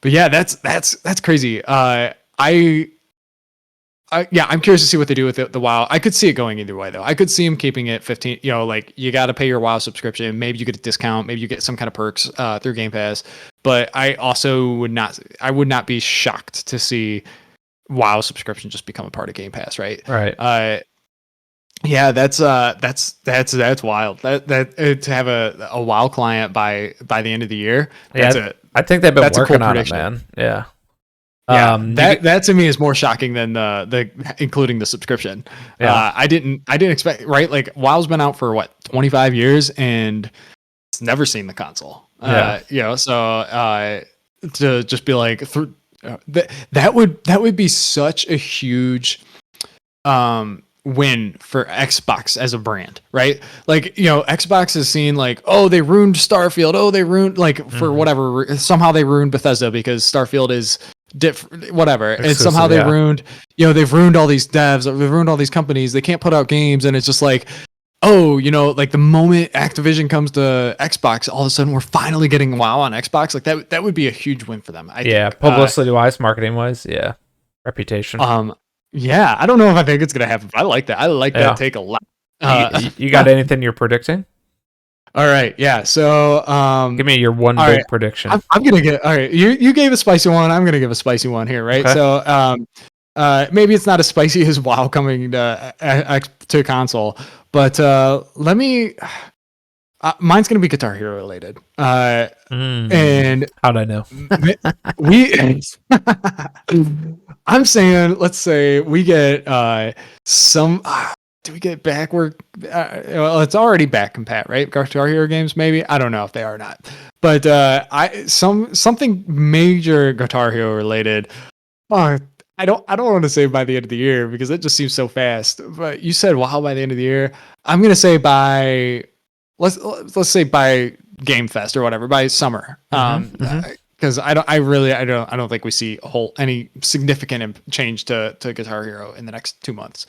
but yeah, that's crazy. I'm curious to see what they do with the WoW. I could see it going either way though. I could see them keeping it 15. Like you got to pay your WoW subscription. Maybe you get a discount. Maybe you get some kind of perks through Game Pass. But I also would not be shocked to see WoW subscription just become a part of Game Pass, right? Right. Yeah, that's wild. That to have a WoW client by the end of the year. I think they've been working on it, man. Yeah. Yeah, that to me is more shocking than the including the subscription. Yeah. I didn't expect, right? Like WoW's been out for what, 25 years and it's never seen the console. So to just be like that would be such a huge win for Xbox as a brand, right? Like, Xbox is seen like, oh, they ruined Starfield. Oh, they ruined for whatever. Somehow they ruined Bethesda because Starfield is whatever. And somehow they ruined, they've ruined all these devs. They've ruined all these companies. They can't put out games. And it's just like, oh, like the moment Activision comes to Xbox, all of a sudden we're finally getting WoW on Xbox. Like that would be a huge win for them. I think. Publicity wise, marketing wise. Yeah. reputation. Yeah, I don't know if I think it's gonna happen, but I like that. I like that take a lot. You got anything you're predicting? All right, yeah. So, give me your one big prediction. I'm gonna get. All right, you gave a spicy one. I'm gonna give a spicy one here, right? Okay. So, maybe it's not as spicy as WoW coming to console, but let me. Mine's gonna be Guitar Hero related. And how'd I know? I'm saying, let's say we get some. Do we get backward? Well, it's already back compat, right? Guitar Hero games, maybe. I don't know if they are or not, but something major Guitar Hero related. I don't want to say by the end of the year because it just seems so fast. But you said wow by the end of the year. I'm gonna say by let's say by Game Fest or whatever, by summer. Because I don't think we see any significant change to Guitar Hero in the next 2 months.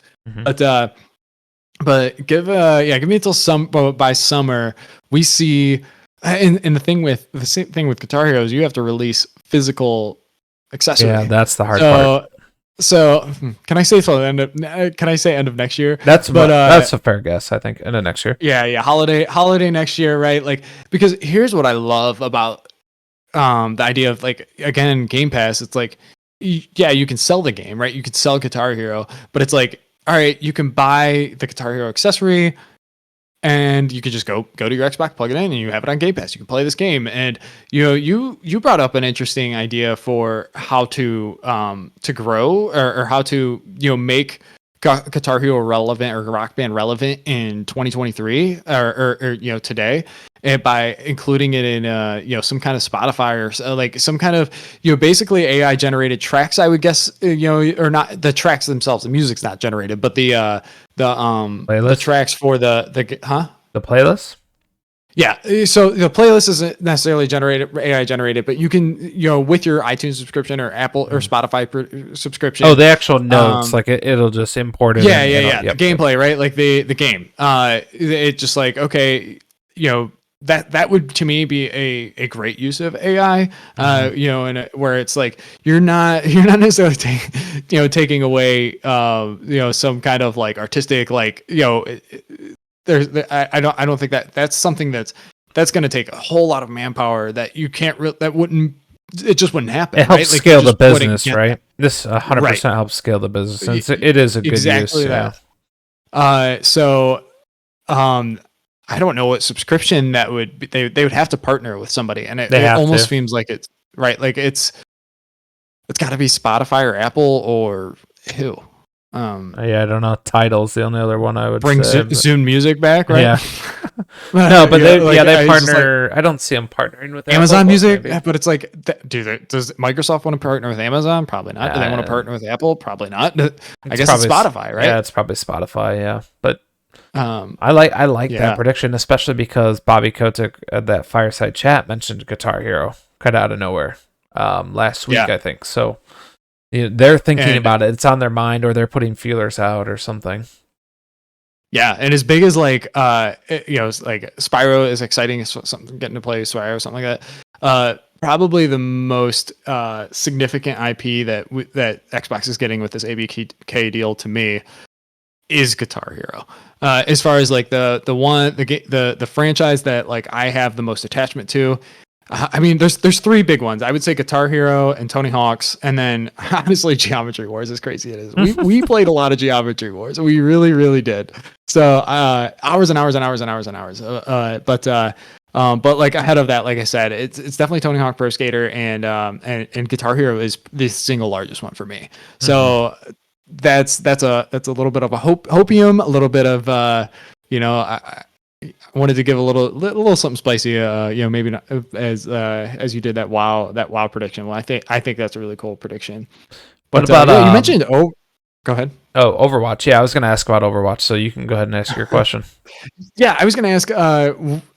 But give me until by summer we see. And the same thing with Guitar Hero is you have to release physical accessory. Yeah, that's the hard part. So can I say end of next year? That's a fair guess. I think end of next year. Yeah, holiday next year, right? Like, because here's what I love about the idea of, like, again, Game Pass. It's like, yeah, you can sell the game, right? You could sell Guitar Hero, but it's like, all right, you can buy the Guitar Hero accessory, and you could just go to your Xbox, plug it in, and you have it on Game Pass. You can play this game, and you brought up an interesting idea for how to grow or how to make Guitar Hero relevant or Rock Band relevant in 2023 or today, and by including it in some kind of Spotify or like some kind of basically AI generated tracks, I would guess, or not the tracks themselves, the music's not generated, but the tracks for the playlist. Yeah, so the playlist isn't necessarily AI generated, but you can, with your iTunes subscription or Apple or Spotify subscription. Oh, the actual notes, like it'll just import it. Yeah. The gameplay, right? Like the game. It's just like, okay, that would to me be a great use of AI. And where it's like you're not necessarily taking away some kind of like artistic, like I don't think that's something that's going to take a whole lot of manpower that you can't it just wouldn't happen. It helps right? scale the business, right? This 100% helps scale the business. It is a good use. That. I don't know what subscription that would be. They would have to partner with somebody, and it almost seems like it's right. Like it's got to be Spotify or Apple or who. I don't know. Tidal's the only other one I would bring say, Zune Music back, right? Yeah. No, but they partner. I don't see them partnering with Amazon Apple, Music, but it's like, does Microsoft want to partner with Amazon? Probably not. Do they want to partner with Apple? Probably not. I guess it's Spotify, right? Yeah, it's probably Spotify. Yeah, but I like that prediction, especially because Bobby Kotick at that Fireside Chat mentioned Guitar Hero kind of out of nowhere last week, I think. So they're thinking about it. It's on their mind, or they're putting feelers out or something. Yeah, and as big as like it's like Spyro is exciting, something getting to play Spyro or something like that. Probably the most significant IP that Xbox is getting with this ABK deal to me is Guitar Hero. As far as like the franchise that like I have the most attachment to. I mean, there's three big ones. I would say Guitar Hero and Tony Hawk's, and then honestly, Geometry Wars. As crazy it is, we played a lot of Geometry Wars. We really, really did. So hours and hours and hours and hours and hours. But like ahead of that, like I said, it's definitely Tony Hawk Pro Skater, and Guitar Hero is the single largest one for me. So that's a little bit of a hopium, a little bit of I wanted to give a little something spicy, maybe not as you did that WoW prediction. Well, I think that's a really cool prediction. What about you mentioned? Oh, go ahead. Oh, Overwatch. Yeah, I was going to ask about Overwatch, so you can go ahead and ask your question. Yeah, I was going to ask. I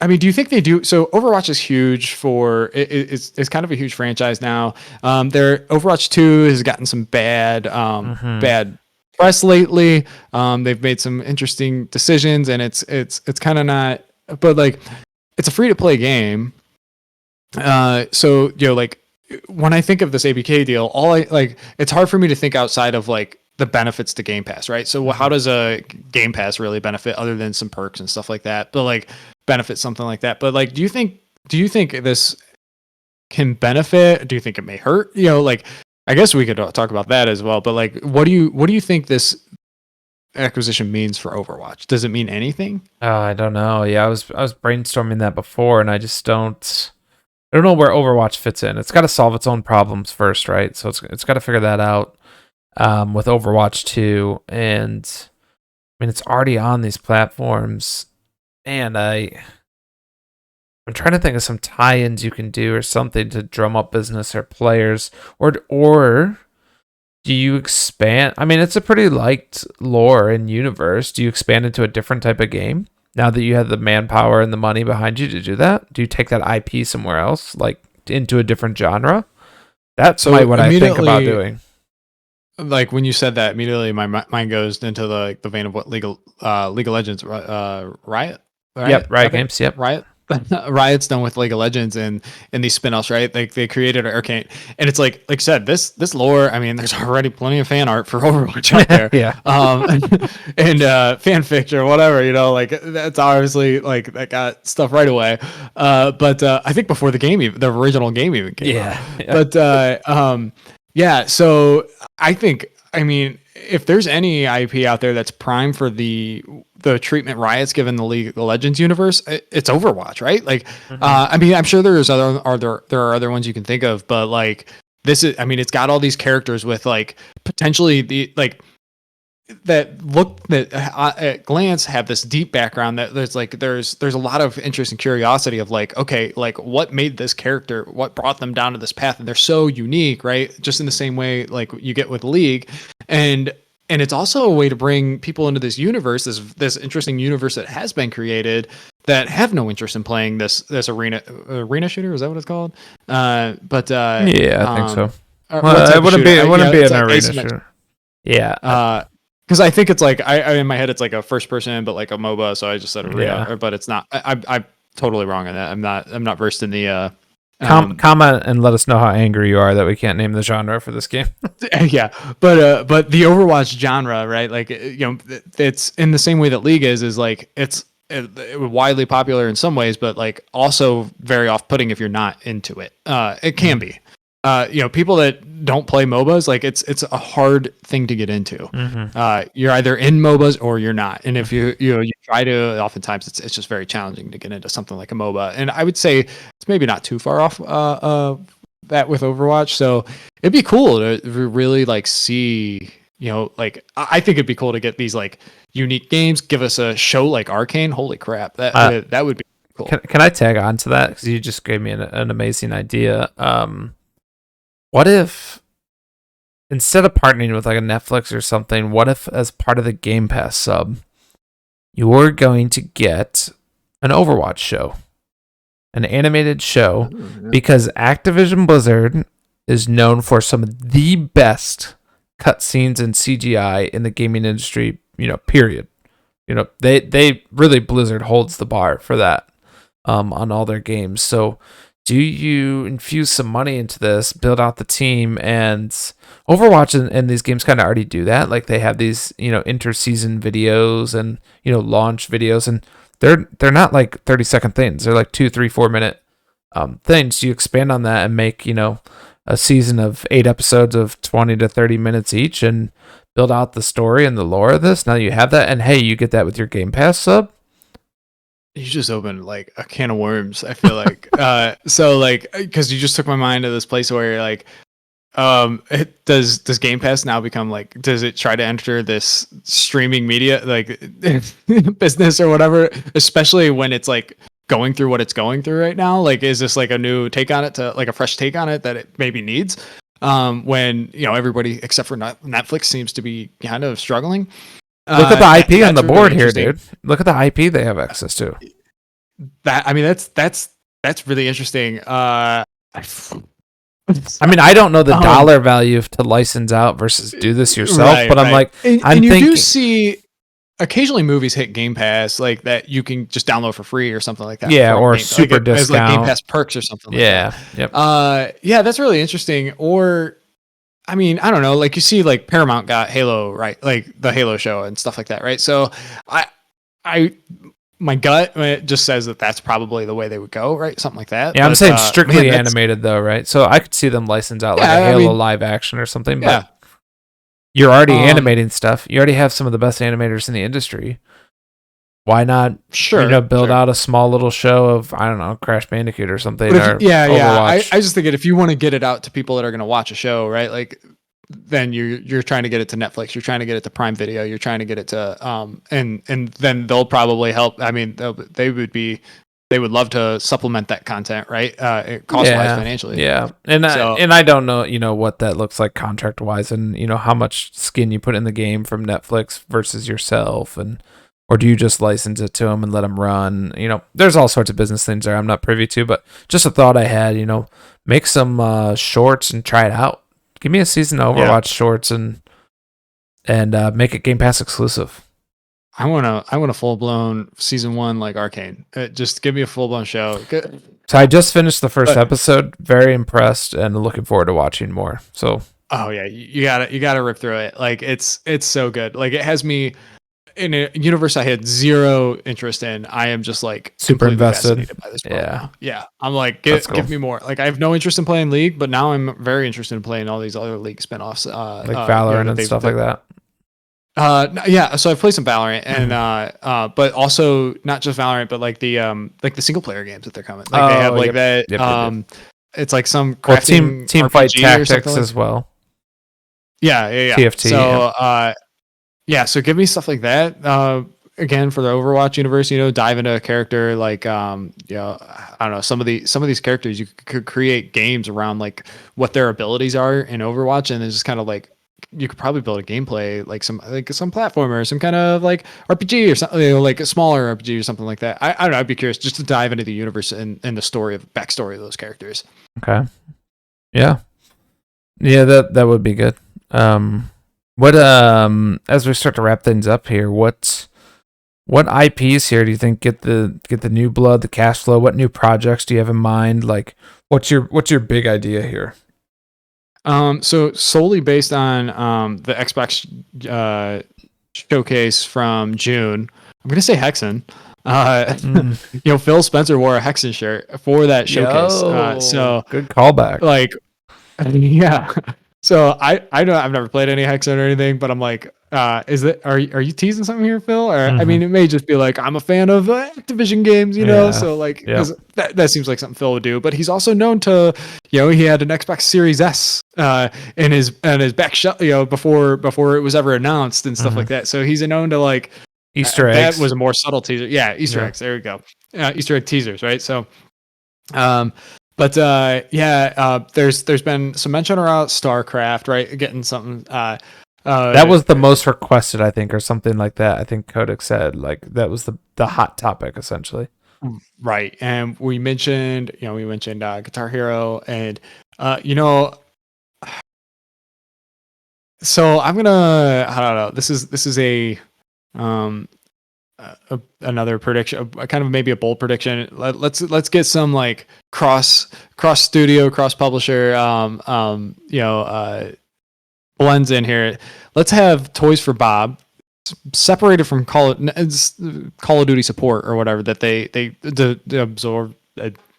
mean, do you think they do? So Overwatch is huge it's kind of a huge franchise now. Their Overwatch 2 has gotten some bad press lately. They've made some interesting decisions, and it's kind of not, but like it's a free to play game. So like when I think of this ABK deal, all I like, it's hard for me to think outside of like the benefits to Game Pass, right? So how does a Game Pass really benefit other than some perks and stuff like that? But like benefit something like that. But like, do you think this can benefit? Do you think it may hurt? You know, like I guess we could talk about that as well. But like, what do you think this acquisition means for Overwatch? Does it mean anything? I don't know. Yeah, I was brainstorming that before, and I just don't. I don't know where Overwatch fits in. It's got to solve its own problems first, right? So it's got to figure that out with Overwatch 2, and I mean it's already on these platforms, and I'm trying to think of some tie-ins you can do or something to drum up business or players, or do you expand? I mean, it's a pretty liked lore and universe. Do you expand into a different type of game now that you have the manpower and the money behind you to do that? Do you take that IP somewhere else, like into a different genre? That's what I think about doing. Like when you said that, immediately my mind goes into the vein of what League of Legends, Riot. Yep, Riot Games. Yep, Riot's done with League of Legends and these spin-offs, right? Like they created Arcane, and it's like I said, this lore. I mean, there's already plenty of fan art for Overwatch out there, yeah. And fanfic or whatever, you know, like that's obviously like that got stuff right away. But I think before the original game even came out. But yeah. So I think, I mean, if there's any IP out there that's prime for the treatment Riot's given the League of Legends universe, it's Overwatch, right? Like, I mean, I'm sure there are other ones you can think of, but like this is, I mean, it's got all these characters with like potentially that at glance have this deep background that there's a lot of interest and curiosity of like, okay, like what made this character, what brought them down to this path, and they're so unique, right? Just in the same way like you get with League, and it's also a way to bring people into this universe, this interesting universe that has been created that have no interest in playing this arena shooter. Is that what it's called? Yeah, I think so. Well, it wouldn't be an arena shooter. Yeah. Because I think it's like I in my head it's like a first person, but like a MOBA. So I just said arena, but it's not. I'm totally wrong on that. I'm not versed in the. Comment and let us know how angry you are that we can't name the genre for this game. Yeah, but the Overwatch genre, right? Like you know, it's in the same way that League is like it's widely popular in some ways, but like also very off-putting if you're not into it. It can be. You know, people that don't play MOBAs, like it's a hard thing to get into. You're either in MOBAs or you're not. And if you try to, oftentimes it's just very challenging to get into something like a MOBA. And I would say it's maybe not too far off that with Overwatch. So it'd be cool to really like see, you know, like I think it'd be cool to get these like unique games, give us a show like Arcane. Holy crap. That would be cool. Can I tag on to that? Because you just gave me an amazing idea. What if instead of partnering with like a Netflix or something, what if as part of the Game Pass sub, you're going to get an Overwatch show, an animated show, because Activision Blizzard is known for some of the best cutscenes and CGI in the gaming industry, you know, period. You know, they really, Blizzard holds the bar for that on all their games. So do you infuse some money into this, build out the team, and Overwatch and these games kind of already do that. Like they have these, you know, inter-season videos and, you know, launch videos, and they're not like 30-second things. They're like 2, 3, 4 minute things. You expand on that and make, you know, a season of 8 episodes of 20 to 30 minutes each and build out the story and the lore of this. Now you have that, and hey, you get that with your Game Pass sub. You just opened like a can of worms, I feel like. So like, because you just took my mind to this place where you're like, does Game Pass now become like, does it try to enter this streaming media like business or whatever, especially when it's like going through what it's going through right now? Like, is this like a new take on it, to like a fresh take on it that it maybe needs? When, you know, everybody except for Netflix seems to be kind of struggling. Look at the IP on the board here, dude. Look at the IP they have access to. That, I mean, that's really interesting. I mean, I don't know the dollar value to license out versus do this yourself, but I'm like, and you do see occasionally movies hit Game Pass like that you can just download for free or something like that. Yeah, or Game, super like discount. as like Game Pass perks or something like that. Yep. Yeah, that's really interesting. Or I mean, I don't know, like you see like Paramount got Halo, right? Like the Halo show and stuff like that, right? So I my gut just says that that's probably the way they would go, right? Something like that. Yeah, I'm saying strictly animated though, right? So I could see them license out like a Halo live action or something. But yeah, you're already animating stuff. You already have some of the best animators in the industry. Why not? Build out a small little show of, I don't know, Crash Bandicoot or something. Or I just think if you want to get it out to people that are going to watch a show, right? Like, then you're trying to get it to Netflix, you're trying to get it to Prime Video, you're trying to get it to and then they'll probably help. I mean, they would love to supplement that content, right? Cost wise, financially. Yeah, and I don't know, what that looks like contract wise, and how much skin you put in the game from Netflix versus yourself, and or do you just license it to them and let them run? There's all sorts of business things there I'm not privy to, but just a thought I had. Make some shorts and try it out. Give me a season of Overwatch shorts and make it Game Pass exclusive. I want a full blown season 1 like Arcane. Just give me a full blown show. Good. So I just finished the first episode. Very impressed and looking forward to watching more. So you gotta rip through it. Like it's so good. Like it has me in a universe I had zero interest in. I am just like super invested by this now. Yeah. I'm like, give me more. Like I have no interest in playing League, but now I'm very interested in playing all these other League spinoffs, like Valorant and stuff like that. So I've played some Valorant and but also not just Valorant, but like the single player games that they're coming. Like they have like that. Yep. It's like some crafting team fight tactics as well. Yeah. TFT. So so give me stuff like that. Again, for the Overwatch universe, dive into a character like I don't know, some of these characters, you could create games around like what their abilities are in Overwatch, and it's just kind of like you could probably build a gameplay like some platformer, some kind of like RPG or something, like a smaller RPG or something like that. I don't know. I'd be curious just to dive into the universe and the backstory of those characters. Okay. Yeah. That would be good. What as we start to wrap things up here, what IPs here do you think get the new blood, the cash flow? What new projects do you have in mind? Like, what's your big idea here? So solely based on the Xbox showcase from June, I'm gonna say Hexen. Phil Spencer wore a Hexen shirt for that showcase. So good callback. Like, yeah. So I've never played any Hexen or anything, but I'm like, are you teasing something here, Phil? Or I mean, it may just be like I'm a fan of Activision games, so like that seems like something Phil would do. But he's also known to, he had an Xbox Series S in his back shot, before it was ever announced and stuff like that. So he's known to like Easter eggs. That was a more subtle teaser. Yeah, Easter eggs. There we go. Easter egg teasers, right? So, But there's been some mention around StarCraft, right? Getting something. That was the most requested, I think, or something like that. I think Kodak said like that was the hot topic essentially. Right, and we mentioned Guitar Hero, and so I don't know. This is another prediction, kind of maybe a bold prediction. Let's get some like cross studio, cross publisher, blends in here. Let's have Toys for Bob separated from Call of Duty support or whatever that they absorb.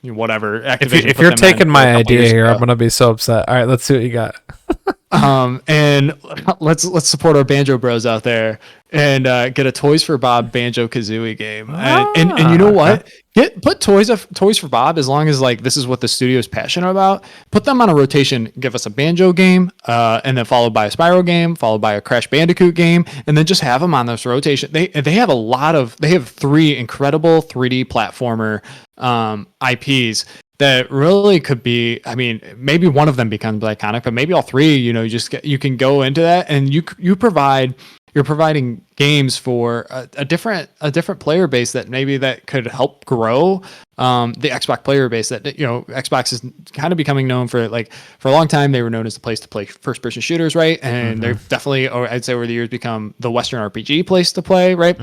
Whatever. If you're taking my idea here, I'm gonna be so upset. All right, let's see what you got. And let's support our banjo bros out there and get a Toys for Bob Banjo Kazooie game. And you know what? Put Toys for Bob, as long as like this is what the studio is passionate about. Put them on a rotation. Give us a banjo game, and then followed by a Spyro game, followed by a Crash Bandicoot game, and then just have them on this rotation. They have 3 incredible 3D platformer IPs that really could be. I mean, maybe one of them becomes iconic, but maybe all 3. You can go into that, and you provide you're providing games for a different player base that maybe that could help grow the Xbox player base. That Xbox is kind of becoming known for, like, for a long time they were known as the place to play first person shooters, right? And they've definitely, or I'd say over the years, become the Western RPG place to play, right?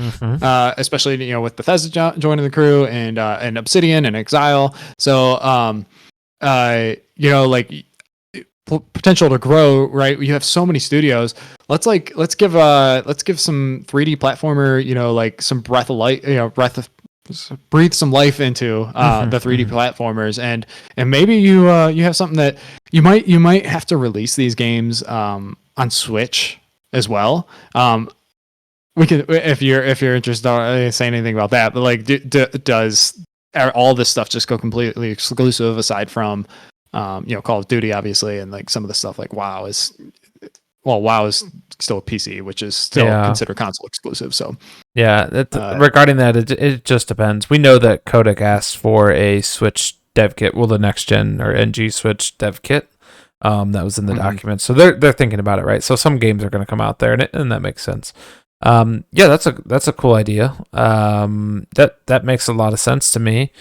Especially with Bethesda joining the crew, and Obsidian and Exile. So like, potential to grow, right? You have so many studios. Let's give some 3D platformer, like some breath of light, breathe some life into the 3D platformers, and maybe you have something that you might have to release these games on Switch as well. We could, if you're interested, don't say anything about that, but like, does all this stuff just go completely exclusive aside from Call of Duty, obviously, and like some of the stuff like WoW is still a PC, which is still considered console exclusive. So regarding that, it just depends. We know that Kodak asked for a Switch dev kit, the next gen or NG Switch dev kit. That was in the document, so they're thinking about it, right? So some games are going to come out there, and that makes sense. That's a cool idea. That makes a lot of sense to me.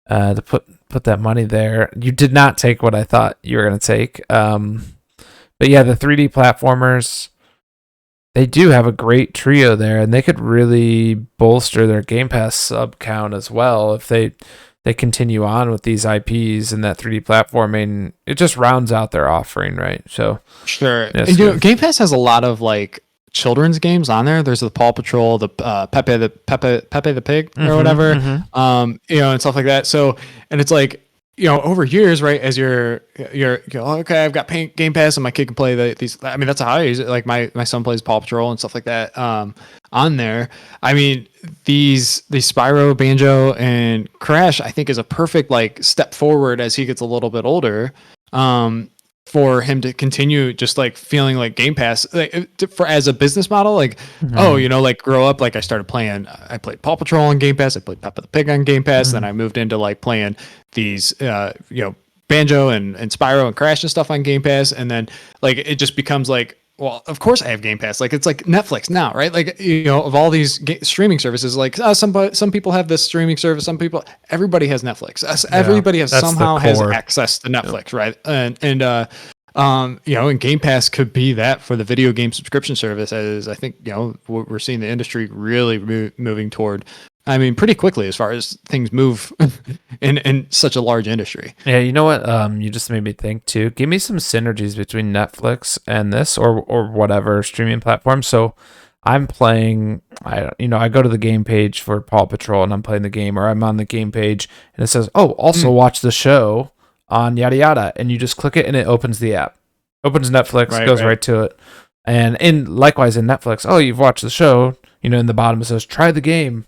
To put that money there. You did not take what I thought you were going to take. But yeah, the 3D platformers, they do have a great trio there, and they could really bolster their Game Pass sub count as well if they continue on with these IPs and that 3D platforming. It just rounds out their offering, right? So sure. And Game Pass has a lot of like children's games on there. There's the Paw Patrol, the Pepe the Pig or whatever, and stuff like that. So, and it's like, over years, right, as you're okay, I've got Game Pass and my kid can play these. I mean, that's how I use it. Like my son plays Paw Patrol and stuff like that on there. I mean, these Spyro, Banjo, and Crash, I think, is a perfect like step forward as he gets a little bit older. For him to continue just like feeling like Game Pass, like, for as a business model, like, like grow up, like I played Paw Patrol on Game Pass, I played Peppa the Pig on Game Pass, then I moved into like playing these, Banjo and Spyro and Crash and stuff on Game Pass, and then like it just becomes like, well, of course I have Game Pass. Like, it's like Netflix now, right? Like, of all these streaming services, like some people have this streaming service, everybody has Netflix. Everybody has access to Netflix, right? And Game Pass could be that for the video game subscription service, as I think, we're seeing the industry really moving toward. I mean, pretty quickly as far as things move in such a large industry. Yeah, you know what? You just made me think too. Give me some synergies between Netflix and this, or whatever streaming platform. So I'm playing. I go to the game page for Paw Patrol, and I'm playing the game, or I'm on the game page, and it says, "Oh, also watch the show on yada yada," and you just click it, and it opens the app, opens Netflix, goes right to it, and likewise in Netflix. Oh, you've watched the show. In the bottom it says, "Try the game."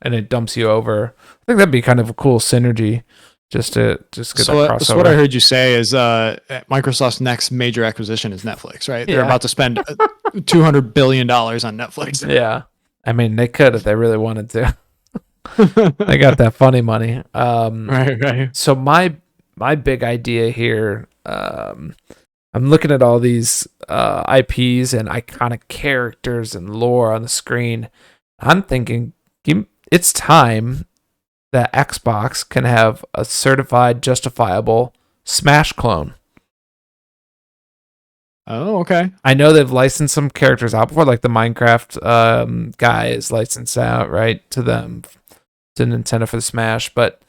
And it dumps you over. I think that'd be kind of a cool synergy, just get that crossover. So what I heard you say is Microsoft's next major acquisition is Netflix, right? They're about to spend $200 billion on Netflix. Yeah, I mean, they could if they really wanted to. They got that funny money. Right. So my big idea here, I'm looking at all these IPs and iconic characters and lore on the screen. I'm thinking, it's time that Xbox can have a certified, justifiable Smash clone. Oh, okay. I know they've licensed some characters out before, like the Minecraft guy is licensed out, right, to them, to Nintendo for the Smash, but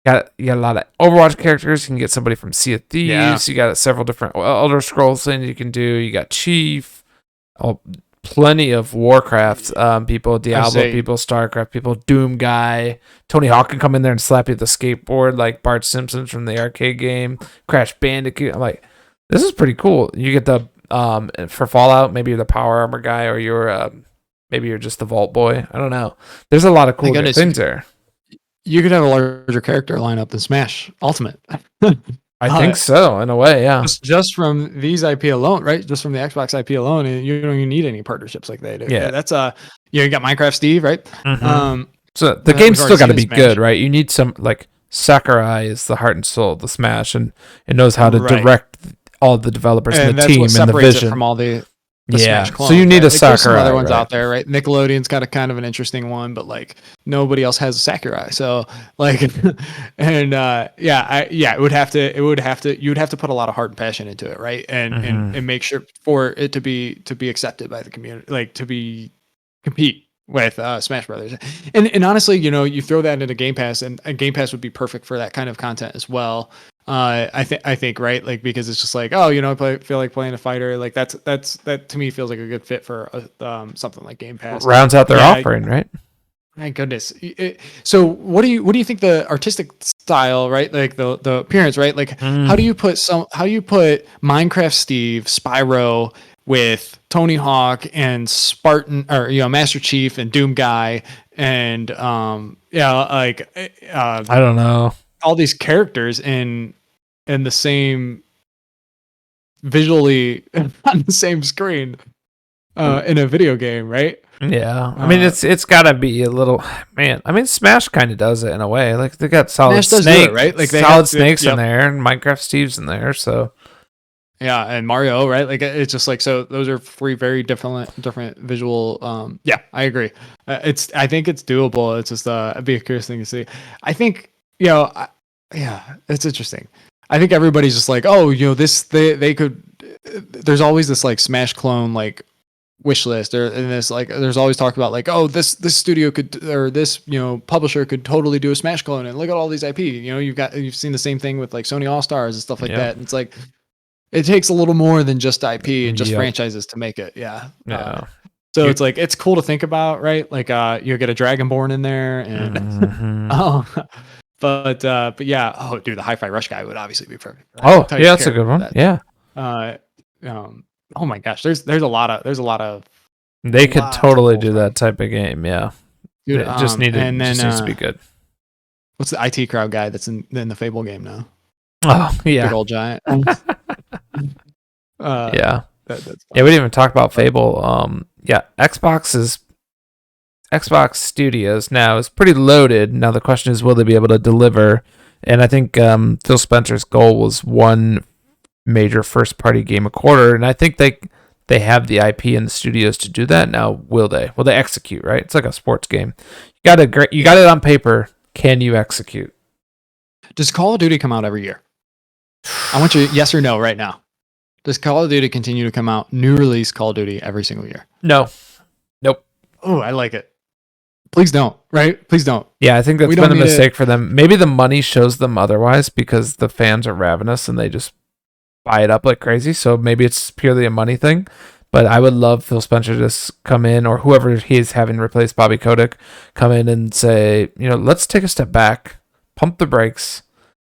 you got a lot of Overwatch characters. You can get somebody from Sea of Thieves. Yeah. You got several different Elder Scrolls things you can do. You got Chief. Plenty of Warcraft people, Diablo people, StarCraft people, Doom guy. Tony Hawk can come in there and slap you with the skateboard like Bart Simpson from the arcade game. Crash Bandicoot. I'm like, this is pretty cool. You get the for Fallout, maybe you're the power armor guy, or you're maybe you're just the Vault Boy. I don't know. There's a lot of cool things there. You could have a larger character lineup than Smash Ultimate. I think so, in a way, yeah. Just from these IP alone, right? Just from the Xbox IP alone, and you don't even need any partnerships like they do. Yeah, that's you got Minecraft Steve, right? So the game's still got to be good, right? You need some, like, Sakurai is the heart and soul of the Smash, and it knows how to direct all the developers and the team and the vision. From all the the Smash So you clones, need right? a Like there's some Sakurai, other ones right? out there, right? Nickelodeon's got a kind of an interesting one, but like nobody else has a Sakurai. So like, and it would have to you would have to put a lot of heart and passion into it, right? And make sure for it to be accepted by the community, like to be compete with Smash Brothers. And honestly, you know, you throw that into Game Pass, and Game Pass would be perfect for that kind of content as well. I think right, like because it's just like, oh, you know, feel like playing a fighter, like that to me feels like a good fit for something like Game Pass. Rounds out their offering, right? My goodness. So what do you think the artistic style, right? Like the appearance, right? Like how do you put Minecraft Steve, Spyro with Tony Hawk and Spartan, or you know, Master Chief and Doom Guy and I don't know, all these characters in the same visually on the same screen in a video game, right? Yeah, I mean it's got to be a little, man. I mean Smash kind of does it in a way. Like they got solid snake, right? Like solid snakes in there, and Minecraft Steve's in there. So yeah, and Mario, right? Like it's just like, so those are three very different visual. Yeah, I agree. I think it's doable. It's just it'd be a curious thing to see. I think it's interesting. I think everybody's just like, oh, you know, they could. There's always this like Smash clone like wish list, or and this like there's always talk about like, oh, this studio could, or this, you know, publisher could totally do a Smash clone, and look at all these IP. You know, you've seen the same thing with like Sony All Stars and stuff like that. And it's like it takes a little more than just IP and just franchises to make it. Yeah. So it's like it's cool to think about, right? Like you get a Dragonborn in there, and but yeah, oh dude, the Hi-Fi Rush guy would obviously be perfect. Oh yeah, that's a good one. Yeah. Oh my gosh, there's a lot of they could totally do that type of game. Yeah, dude, it just needs to be good. What's the IT crowd guy that's in the Fable game now? Oh yeah, big old giant. Yeah, we didn't even talk about Fable. Xbox Studios now is pretty loaded. Now the question is, will they be able to deliver? And I think Phil Spencer's goal was one major first party game a quarter, and I think they have the IP in the studios to do that. Now will they execute, right? It's like a sports game. You got it on paper. Can you execute? Does Call of Duty come out every year? I want you yes or no right now. Does Call of Duty continue to come out new release Call of Duty every single year? No. Nope. Oh, I like it. Please don't, right? Please don't. Yeah, I think that's been a mistake for them. Maybe the money shows them otherwise because the fans are ravenous and they just buy it up like crazy. So maybe it's purely a money thing. But I would love Phil Spencer to just come in, or whoever he's having replace Bobby Kotick, come in and say, you know, let's take a step back, pump the brakes.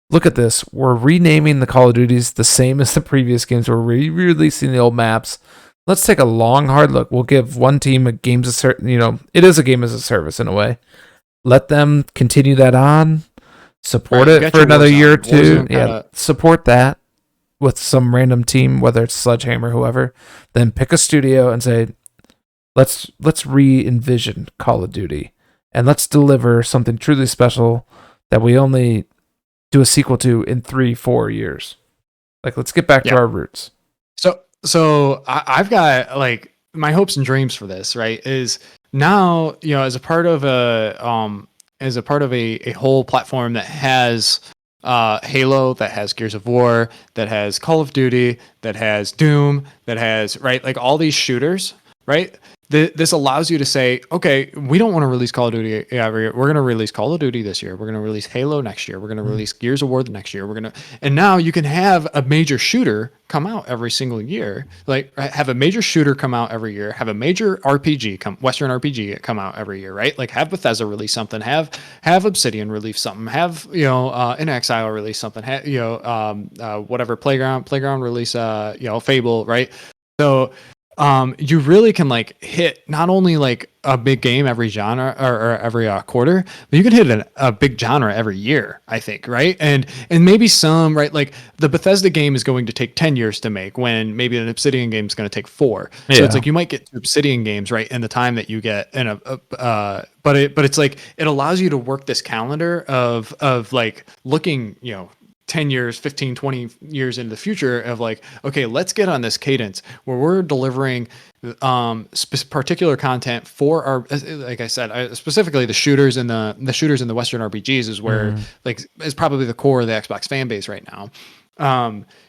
Look at this. We're renaming the Call of Duties the same as the previous games. We're re-releasing the old maps. Let's take a long, hard look. We'll give one team a games as it is a game as a service in a way. Let them continue that on. Support it for another year or two. Yeah, support that with some random team, whether it's Sledgehammer, whoever. Then pick a studio and say, let's re-envision Call of Duty, and let's deliver something truly special that we only do a sequel to in 3-4 years. Like, let's get back to our roots. So I've got like my hopes and dreams for this, right? Is now, you know, as a part of a whole platform that has Halo, that has Gears of War, that has Call of Duty, that has Doom, that has, right, like all these shooters, right? This allows you to say, okay, we don't want to release Call of Duty every year. We're going to release Call of Duty this year. We're going to release Halo next year. We're going to release Gears of War the next year. And now you can have a major shooter come out every single year. Like have a major shooter come out every year. Have a major Western RPG come out every year, right? Like have Bethesda release something. Have Obsidian release something. Have In Exile release something. Whatever Playground release Fable, right? So. You really can like hit not only like a big game every genre or every quarter, but you can hit a big genre every year, I think, right? And maybe some, right? Like the Bethesda game is going to take 10 years to make, when maybe an Obsidian game is going to take 4. Yeah. So it's like you might get Obsidian games right in the time that you get but it's like it allows you to work this calendar of like looking, 10 years, 15, 20 years into the future of like, okay, let's get on this cadence where we're delivering particular content for our, like I said, specifically the shooters and the Western RPGs is where like is probably the core of the Xbox fan base right now.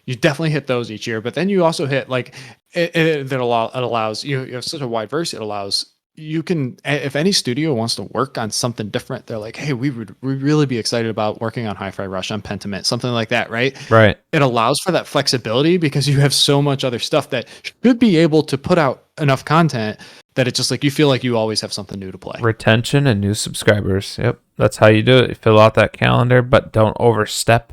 You definitely hit those each year, but then you also hit like it allows you have such a wide verse. It allows you can, if any studio wants to work on something different, they're like, hey, we really be excited about working on Hi-Fi Rush, on Pentiment, something like that, right? Right. It allows for that flexibility because you have so much other stuff that should be able to put out enough content that it's just like you feel like you always have something new to play. Retention and new subscribers. Yep, that's how you do it. You fill out that calendar, but don't overstep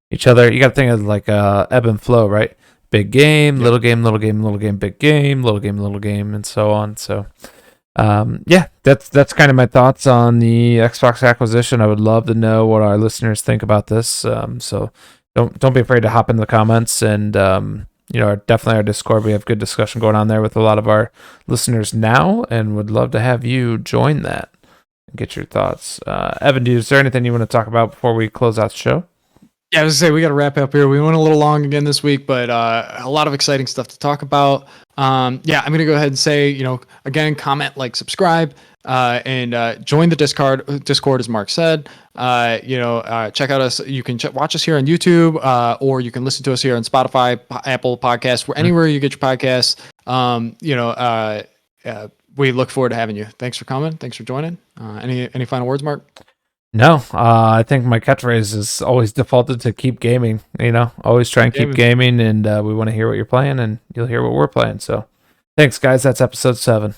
each other. You got to think of like ebb and flow, right? Big game, little game, little game, little game, big game, little game, little game, and so on. So, yeah, that's kind of my thoughts on the Xbox acquisition. I would love to know what our listeners think about this. So don't be afraid to hop in the comments, and definitely our Discord. We have good discussion going on there with a lot of our listeners now, and would love to have you join that and get your thoughts. Evan, is there anything you want to talk about before we close out the show? Yeah, I was gonna say we got to wrap up here. We went a little long again this week, but a lot of exciting stuff to talk about. Yeah, I'm gonna go ahead and say, again, comment, like, subscribe, and join the Discord, as Mark said. Check out us. You can watch us here on YouTube, or you can listen to us here on Spotify, Apple Podcasts, anywhere you get your podcasts. We look forward to having you. Thanks for coming. Thanks for joining. Any final words, Mark? No, I think my catchphrase is always defaulted to keep gaming. Always try and keep gaming, and we want to hear what you're playing, and you'll hear what we're playing. So, thanks, guys. That's episode 7.